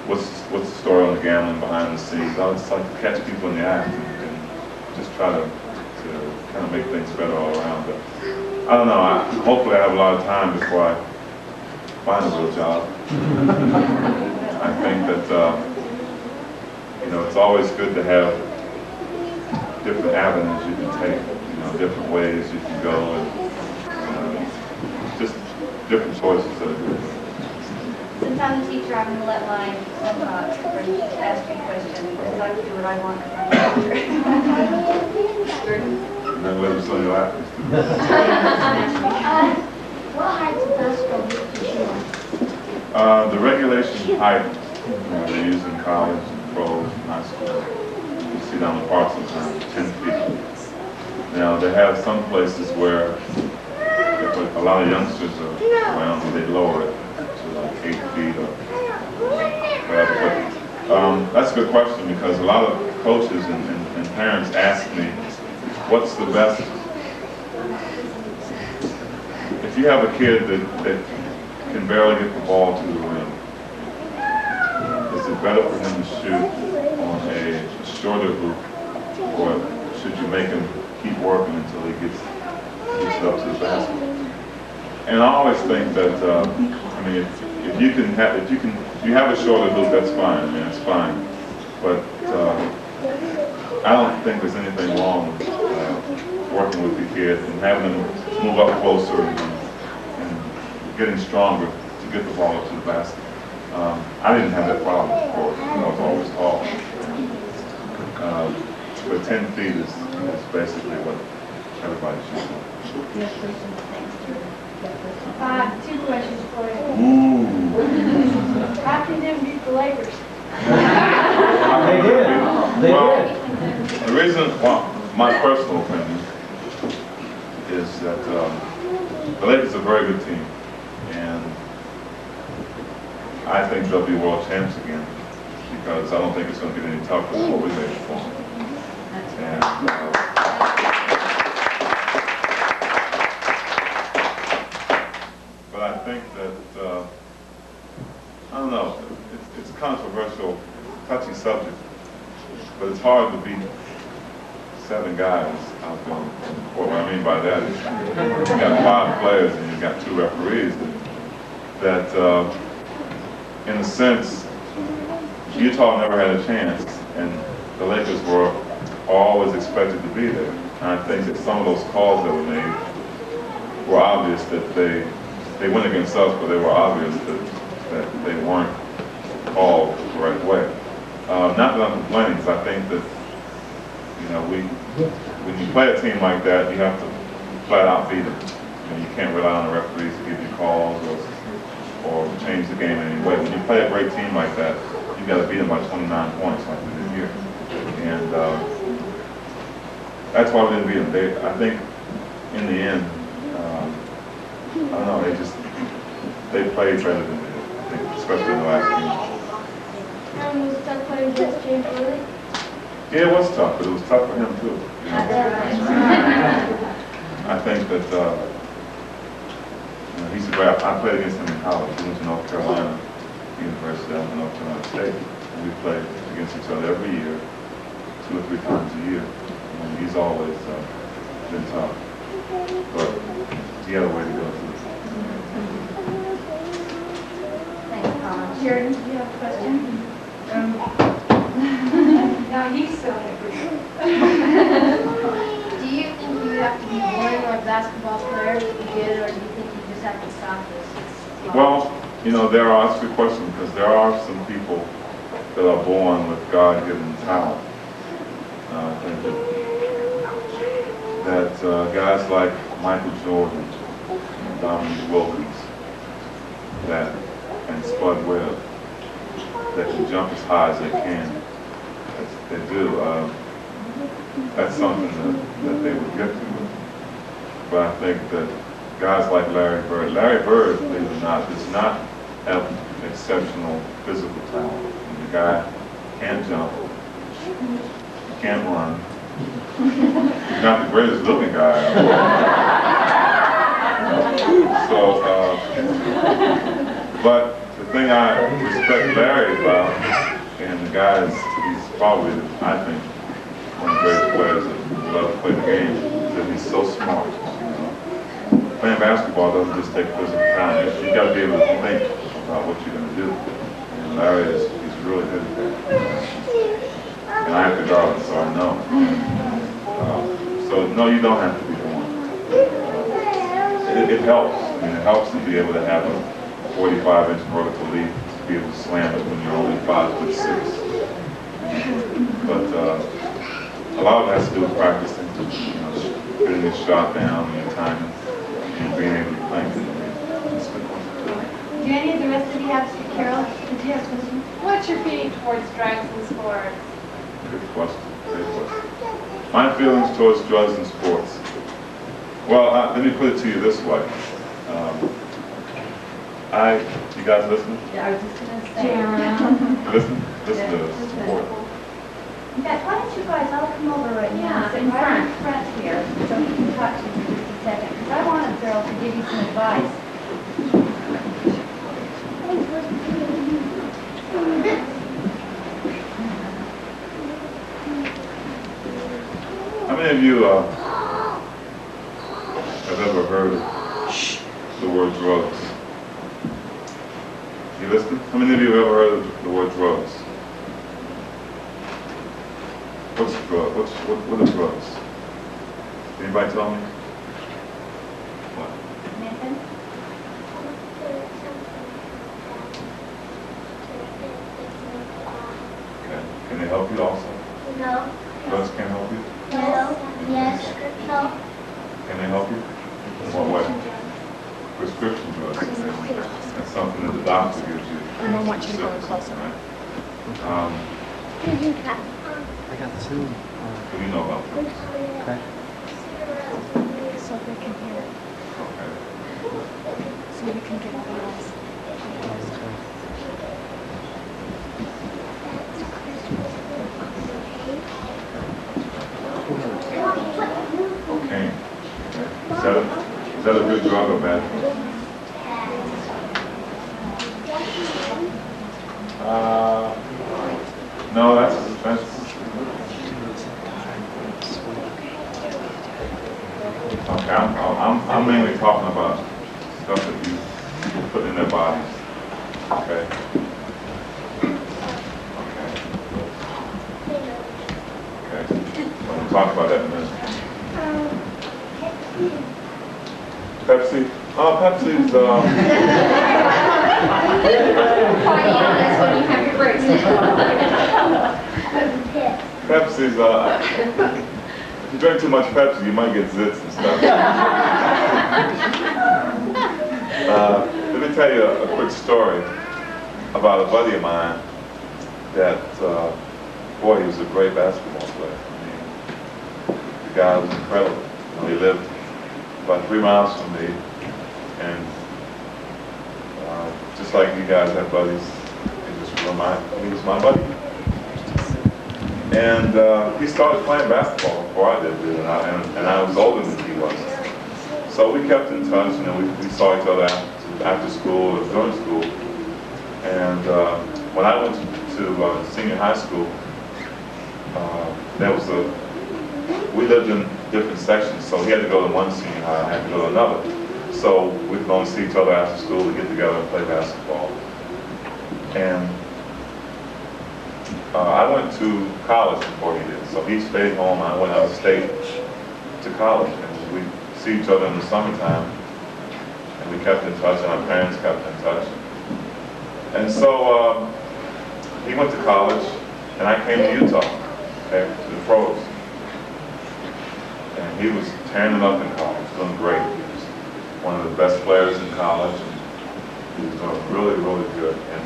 what's the story on the gambling behind the scenes. I would just like to catch people in the act and just try to kind of make things better all around. But I don't know, hopefully I have a lot of time before I find a real job. I think that, it's always good to have different avenues you can take, different ways you can go, and just different choices that are good. Since I'm the teacher, I'm going to let my son ask you a question, because I can do what I want as my teacher. And then let them show you after. What height of basketball do you The regulation height they use in college, and pros, and high school. You see down the park sometimes, 10 feet. Now, they have some places where if a lot of youngsters are around, they lower it to like 8 feet or whatever. But that's a good question, because a lot of coaches and parents ask me, what's the best? If you have a kid that can barely get the ball to the rim, is it better for him to shoot on a shorter hoop, or should you make him keep working until he gets it up to the basket? And I always think that if you have a shorter hoop, that's fine. It's fine. But I don't think there's anything wrong with working with the kid and having them move up closer and getting stronger to get the ball up to the basket. I didn't have that problem, of course. I was always tall. But 10 feet is basically what everybody shoots on. Two questions for you. Ooh. How can them beat the Lakers? They did. They Well, did. the reason, well, my personal opinion is that the Lakers are a very good team, and I think they'll be world champs again because I don't think it's going to get any tougher than what we made it for. And, but I think that I don't know. It's a controversial, touchy subject, but it's hard to beat 7 guys out there on the court. What I mean by that is you've got 5 players and you've got 2 referees that in a sense, Utah never had a chance, and the Lakers were always expected to be there. And I think that some of those calls that were made were obvious that they went against us, but they were obvious that they weren't called the correct way. Not that I'm complaining, because I think that, you know, when you play a team like that, you have to flat out beat them. And you can't rely on the referees to give you calls or change the game in any way. When you play a great team like that, you got to beat them by 29 points like we did here. And that's why we didn't beat them. I think in the end, I don't know, they played better than we did, I think, especially in the last game. And was tough playing against James Burdick? Yeah, it was tough, but it was tough for him too. You know? I think that you know, he's a great. I played against him in college. He went to North Carolina University, I went to North Carolina State, and we played against each other every year, 2 or 3 times a year. And he's always been tough, but he had a way to go too. Thanks, Colin. Sharon, do you have a question? Now he's so angry. Do you think you have to be one more basketball player to be good, or do you think you just have to stop this? Well, you know, that's a good question, because there are some people that are born with God-given talent. I think that guys like Michael Jordan, Dominique Wilkins, and Spud Webb, that can jump as high as they can. They do. That's something that they would get to. But I think that guys like Larry Bird, believe it or not, does not have exceptional physical talent. And the guy can't jump, can't run. He's not the greatest looking guy. But the thing I respect Larry about, and the guy he's probably, I think, one of the greatest players that love to play the game, is that he's so smart. You know? Playing basketball doesn't just take physical talent. You got to be able to think about what you're going to do. And Larry he's really good at that. And I have to guard him, so I know. So no, you don't have to be the one. It helps. I mean, it helps to be able to have a 45-inch vertical leap, to be able to slam it when you're only 5'6". But a lot of it has to do with practicing, you know, getting your shot down and your timing, and being able to play. That's a good one. Do any of the rest of you have, Carol, did you have a question? What's your feeling towards drugs in sports? Good question. Great question. My feelings towards drugs and sports. Well, let me put it to you this way. You guys listening? Yeah, I was just going to say. Listen to the sport. In fact, why don't you guys all come over right now? Yeah, Sit right in front here, so we can talk to you for just a second. Because I wanted Carol to give you some advice. How many of you have ever heard the word drugs? You listening? How many of you have ever heard of the word drugs? What's a drug? What are drugs? Anybody tell me? What? Nathan? Can they help you also? No. Drugs can't help you? No. Yes. No. Can they help you? In what way? Prescription drugs. That's something that the doctor gives you. I don't want you to go closer. Right? I got the Zoom. What do you know about drugs? Okay. So they can hear it. Okay. So you can get all else. Okay. Is that a good drug or bad drug? No, that's okay. I'm mainly talking about stuff that you put in their bodies. Okay. Okay. We'll talk about that in a minute. Pepsi? Oh, Pepsi's, That's when you have your breaks. Pepsi's, if you drink too much Pepsi, you might get zits and stuff. Let me tell you a quick story about a buddy of mine that, boy, he was a great basketball player. I mean, the guy was incredible. He lived about 3 miles from me, and just like you guys have buddies, he was my buddy. And he started playing basketball before I did, and I was older than he was. So we kept in touch, and we saw each other after school or during school. And when I went to senior high school, we lived in different sections, so he had to go to one senior high, I had to go to another. So we could only see each other after school to get together and play basketball. And I went to college before he did, so he stayed home. I went out of state to college, and we see each other in the summertime, and we kept in touch, and our parents kept in touch. And so he went to college, and I came to Utah, okay, to the pros. And he was tearing it up in college, doing great. He was one of the best players in college, and he was doing really, really good. And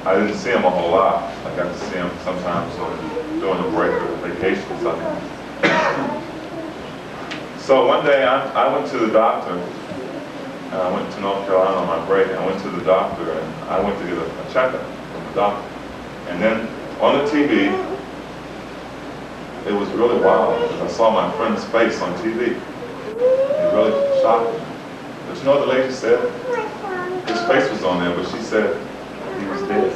I didn't see him a whole lot. I got to see him sometimes during the break or the vacation or something. So one day I went to the doctor. I went to North Carolina on my break, and I went to the doctor, and I went to get a checkup from the doctor. And then on the TV, it was really wild because I saw my friend's face on TV. It really shocked me. But you know what the lady said? His face was on there, but she said he was dead.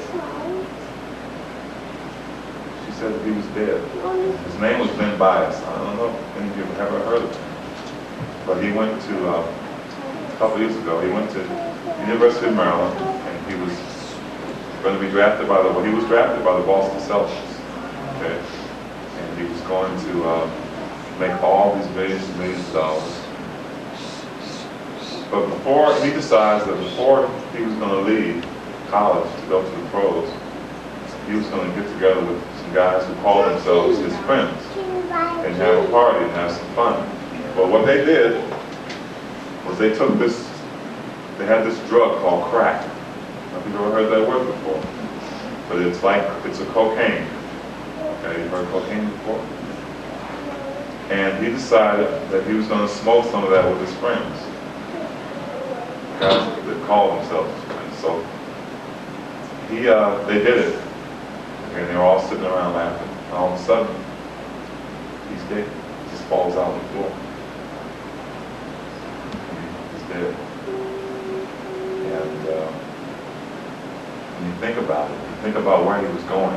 She said that he was dead. His name was Ben Bias. I don't know if any of you have ever heard of him. But he went to, a couple years ago, he went to the University of Maryland, and he was going to be drafted by he was drafted by the Boston Celtics. Okay? And he was going to make all these millions and millions of dollars. But before, he decides that before he was going to leave college to go to the pros, he was going to get together with some guys who called themselves his friends and have a party and have some fun. But what they did was they took this, they had this drug called crack. I don't know if you've ever heard that word before. But it's a cocaine. Okay, you've heard cocaine before? And he decided that he was going to smoke some of that with his friends. Guys that call themselves his friends. So they did it. And they were all sitting around laughing. And all of a sudden, he's dead. He just falls out on the floor. He's dead. And when you think about it, you think about where he was going.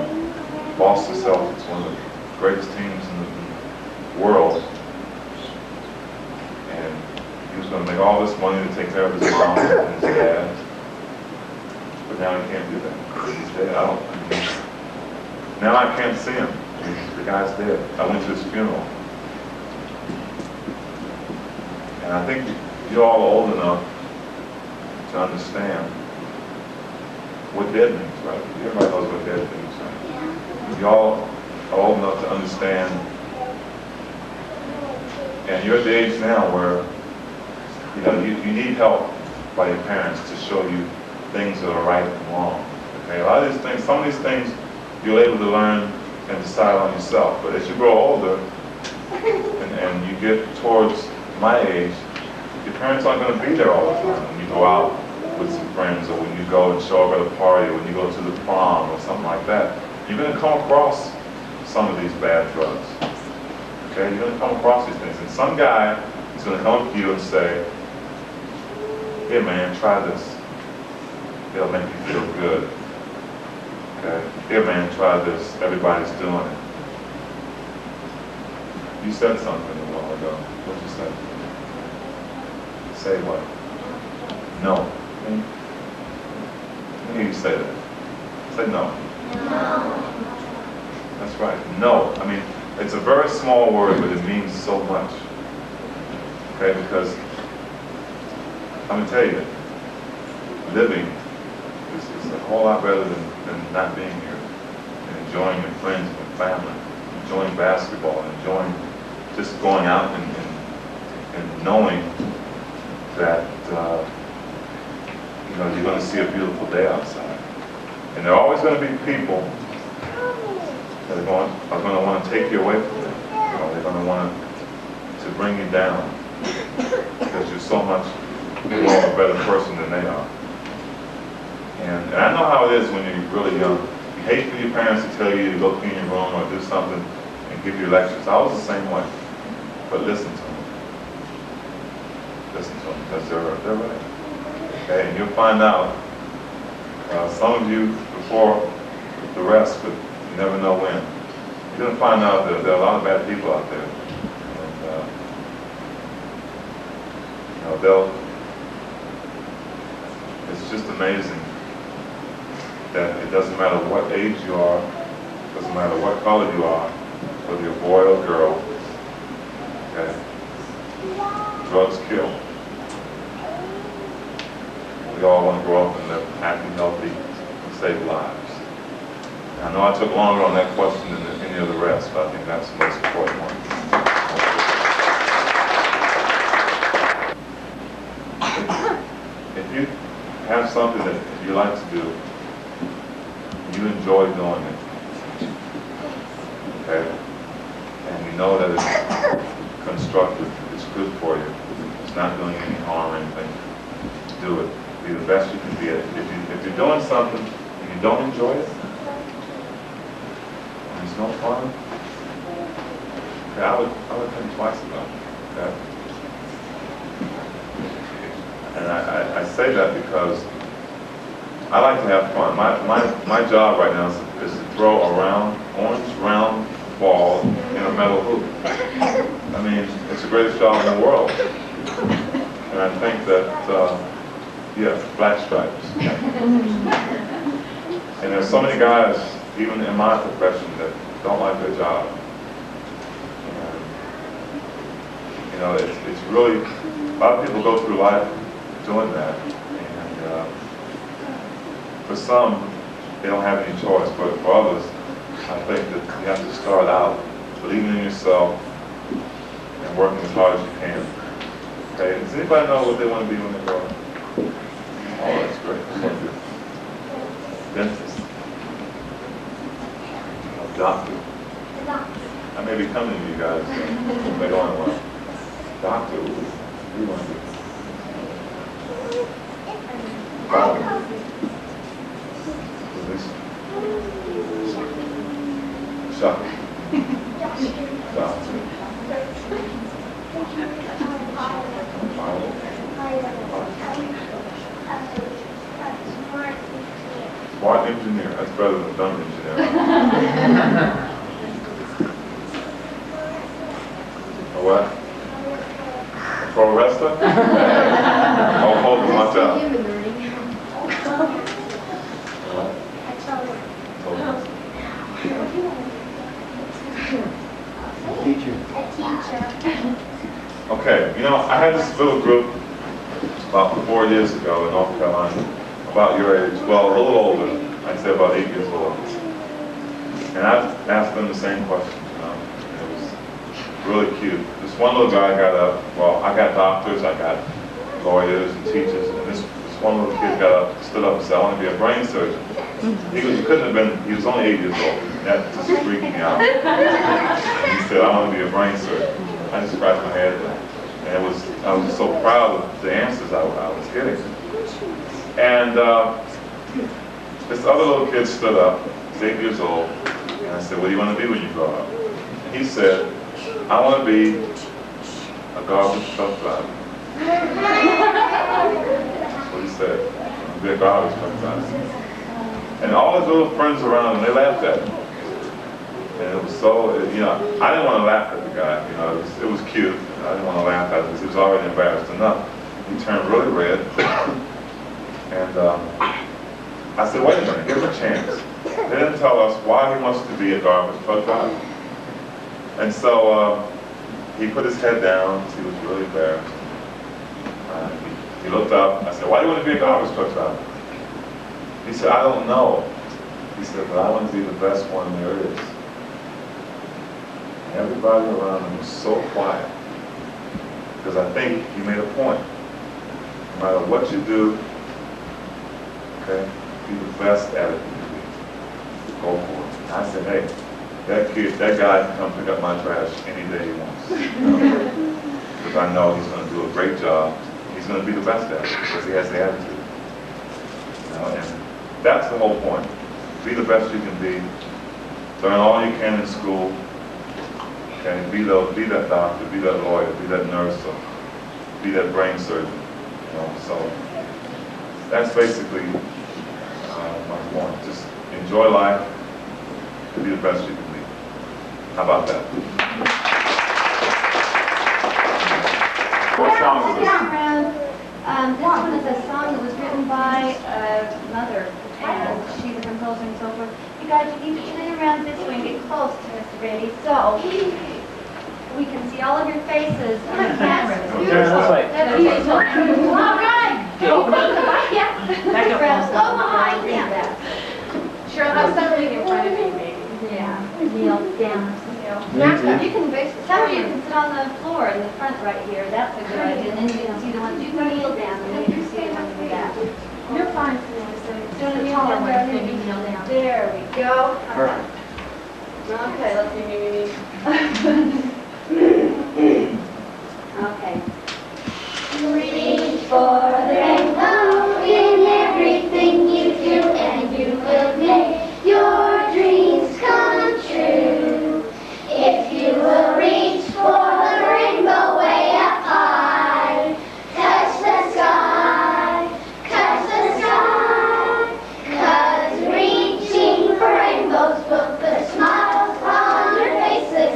Boston Celtics, one of the greatest teams in the world. And he was going to make all this money to take care of his mom and his dad. But now he can't do that. He's dead. Now I can't see him. The guy's dead. I went to his funeral. And I think you're all old enough to understand what dead means, right? Everybody knows what dead means, right? y'all are old enough to understand, and you're at the age now where you need help by your parents to show you things that are right and wrong. Okay, a lot of these things, some of these things, you're able to learn and decide on yourself. But as you grow older, and you get towards my age, your parents aren't going to be there all the time. When you go out with some friends, or when you go and show up at a party, or when you go to the prom, or something like that, you're going to come across some of these bad drugs. Okay, you're going to come across these things. And some guy is going to come up to you and say, "Here, man, try this. It'll make you feel good. Okay, here, man, try this. Everybody's doing it." You said something a while ago. What'd you say? Say what? No. When do you say that? Say no. No. That's right. No. I mean, it's a very small word, but it means so much. Okay, because I'm going to tell you, living is a whole lot better than not being here and enjoying your friends and your family, enjoying basketball, enjoying just going out and knowing that you're going to see a beautiful day outside. And there are always going to be people that are going to want to take you away from them. They're going to want to bring you down because you're so much more of a better person than they are. And I know how it is when you're really young. You hate for your parents to tell you to go clean your room or do something and give you lectures. I was the same way. But listen to them. Listen to them because they're right. Okay, and you'll find out, some of you before the rest, but you never know when. You're going to find out that there are a lot of bad people out there. And, it's just amazing that it doesn't matter what age you are, doesn't matter what color you are, whether you're a boy or girl, okay? Drugs kill. We all want to grow up and live happy, healthy, and save lives. I know I took longer on that question than any of the rest, but I think that's the most important one. If you have something that you like to do, you enjoy doing it, okay? And you know that it's constructive, it's good for you, it's not doing any harm or anything, do it. Be the best you can be at it. If you're doing something and you don't enjoy it, and it's no fun, okay, I would think twice about it, okay? And I say that because I like to have fun. My job right now is to throw a orange round ball in a metal hoop. I mean, it's the greatest job in the world. And I think that, black stripes. And there's so many guys, even in my profession, that don't like their job. And, it's really, a lot of people go through life doing that. And for some, they don't have any choice, but for others, I think that you have to start out believing in yourself and working as hard as you can. Okay, does anybody know what they want to be when they grow up? Oh, that's great. Dentist. A doctor. I may be coming to you guys later on in life. Doctor, what do you want to be? Shocking. Smart engineer. That's better than dumb engineer. A what? A pro wrestler? Oh, hold on, watch out. Okay, I had this little group about 4 years ago in North Carolina, about your age, well, a little older, I'd say about 8 years old. And I asked them the same question, you know. It was really cute. This one little guy got up, well, I got doctors, I got lawyers and teachers, and this one little kid got up, stood up and said, I want to be a brain surgeon. He couldn't have been, he was only 8 years old. That just freaked me out. He said, I want to be a brain surgeon. I just scratched my head. And I was so proud of the answers I was getting. And this other little kid stood up, he's 8 years old, and I said, what do you want to be when you grow up? And he said, I want to be a garbage truck driver. That's what he said. I want to be a garbage truck driver. And all his little friends around him, they laughed at him. And it was so, you know, I didn't want to laugh at the guy, you know, it was cute. I didn't want to laugh at him because he was already embarrassed enough. He turned really red. And I said, wait a minute, give him a chance. They didn't tell us why he wants to be a garbage truck driver. And so he put his head down, he was really embarrassed. He looked up, I said, why do you want to be a garbage truck driver? He said, I don't know. He said, but I want to be the best one there is. And everybody around him was so quiet. Because I think he made a point. No matter what you do, okay, be the best at it you can be. Go for it. And I said, hey, that guy can come pick up my trash any day he wants. Because I know he's going to do a great job. He's going to be the best at it because he has the attitude. You know, and that's the whole point. Be the best you can be. Learn all you can in school. Okay, be that doctor, be that lawyer, be that nurse, or be that brain surgeon. You know, so that's basically my point. Just enjoy life and be the best you can be. How about that? What song is this? This one is a song that was written by a mother, and she's a composer and so forth. You guys need to turn around this way and get close to Mr. Brady, so we can see all of your faces on the camera. Beautiful. That's beautiful. All right. Go behind him. Cheryl, have somebody in front of you, maybe. Yeah. Kneel down. You can basically, some of you can sit on the floor in the front right here. That's a good idea. And then you can see the ones you can kneel down, and then you can see the ones in the back. You're fine, Samantha. So the taller ones, maybe kneel down. There we go. Perfect. Okay, let's see, maybe. Okay. Reach for the rainbow in everything you do, and you will make your dreams come true. If you will reach for the rainbow way up high, touch the sky, 'cause reaching for rainbows will put smiles on your faces,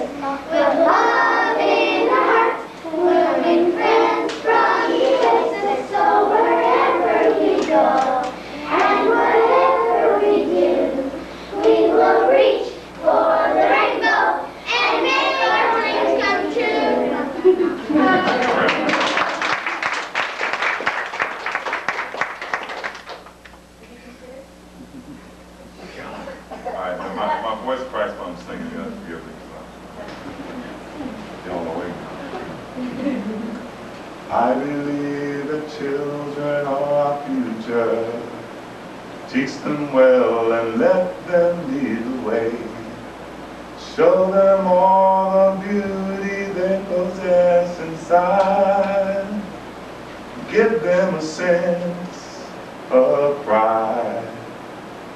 with love in the heart, moving friends from places. So wherever we go and whatever we do, we will reach for the rainbow and make our dreams come true. All right, now my voice cracks when I'm singing. You have to forgive me. You don't know where. I believe that children are our future. Teach them well and let them lead the way. Show them all the beauty they possess inside. Give them a sense of pride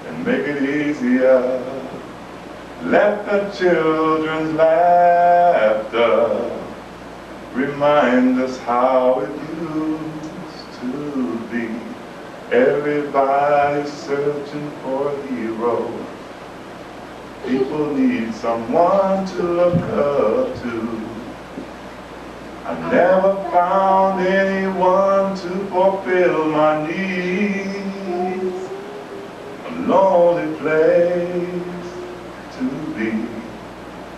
and make it easier. Let the children's laughter remind us how it used to be. Everybody searching for a hero. People need someone to look up to. I never found anyone to fulfill my needs. A lonely place to be.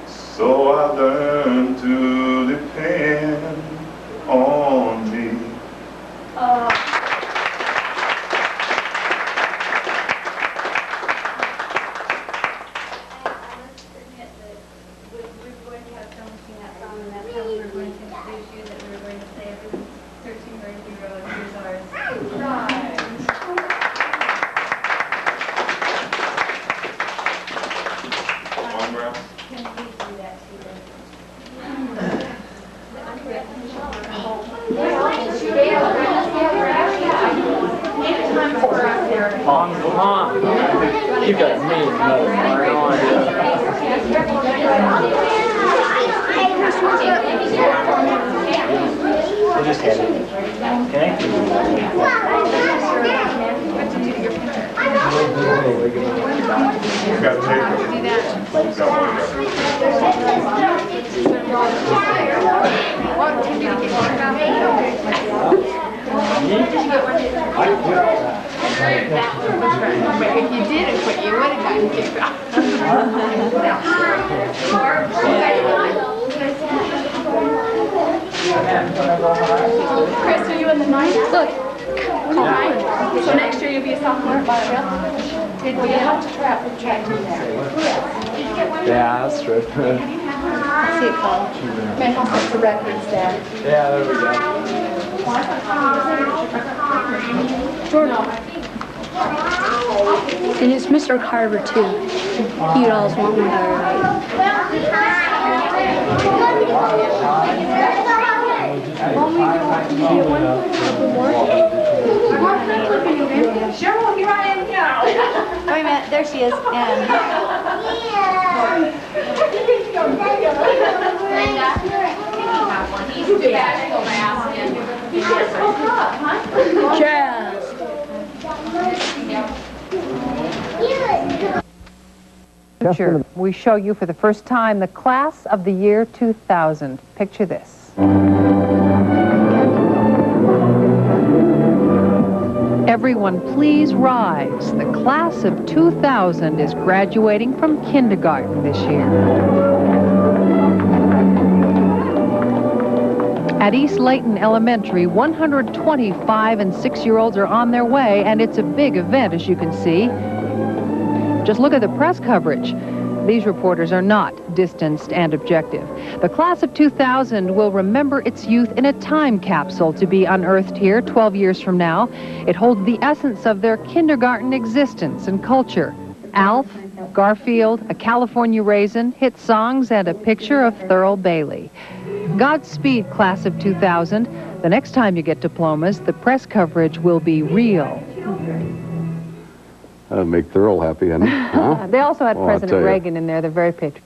So I learned to depend on me. Mom, you got me. We'll just head it. Okay? You got tape. If you didn't quit, you would have gotten kicked out. Chris, are you in the ninth? Look. Ninth. So next year you'll be a sophomore at Bonneville? Well, you have to track team there. Yeah, that's true. See it, Paul. Man, how much the records there. Yeah, there we go. Jordan. And it's Mr. Carver, too. You'd always want one there. Cheryl, here I am now. Wait a minute, there she is. And Picture. We show you for the first time the class of the year 2000. Picture this. Everyone, please rise. The class of 2000 is graduating from kindergarten this year. At East Layton Elementary, 125 and 6-year-olds are on their way, and it's a big event, as you can see. Just look at the press coverage. These reporters are not distanced and objective. The class of 2000 will remember its youth in a time capsule to be unearthed here 12 years from now. It holds the essence of their kindergarten existence and culture. Alf, Garfield, a California raisin, hit songs, and a picture of Thurl Bailey. Godspeed, class of 2000. The next time you get diplomas, the press coverage will be real. That'd make Thurl happy, huh? They also had President Reagan in there. They're very patriotic.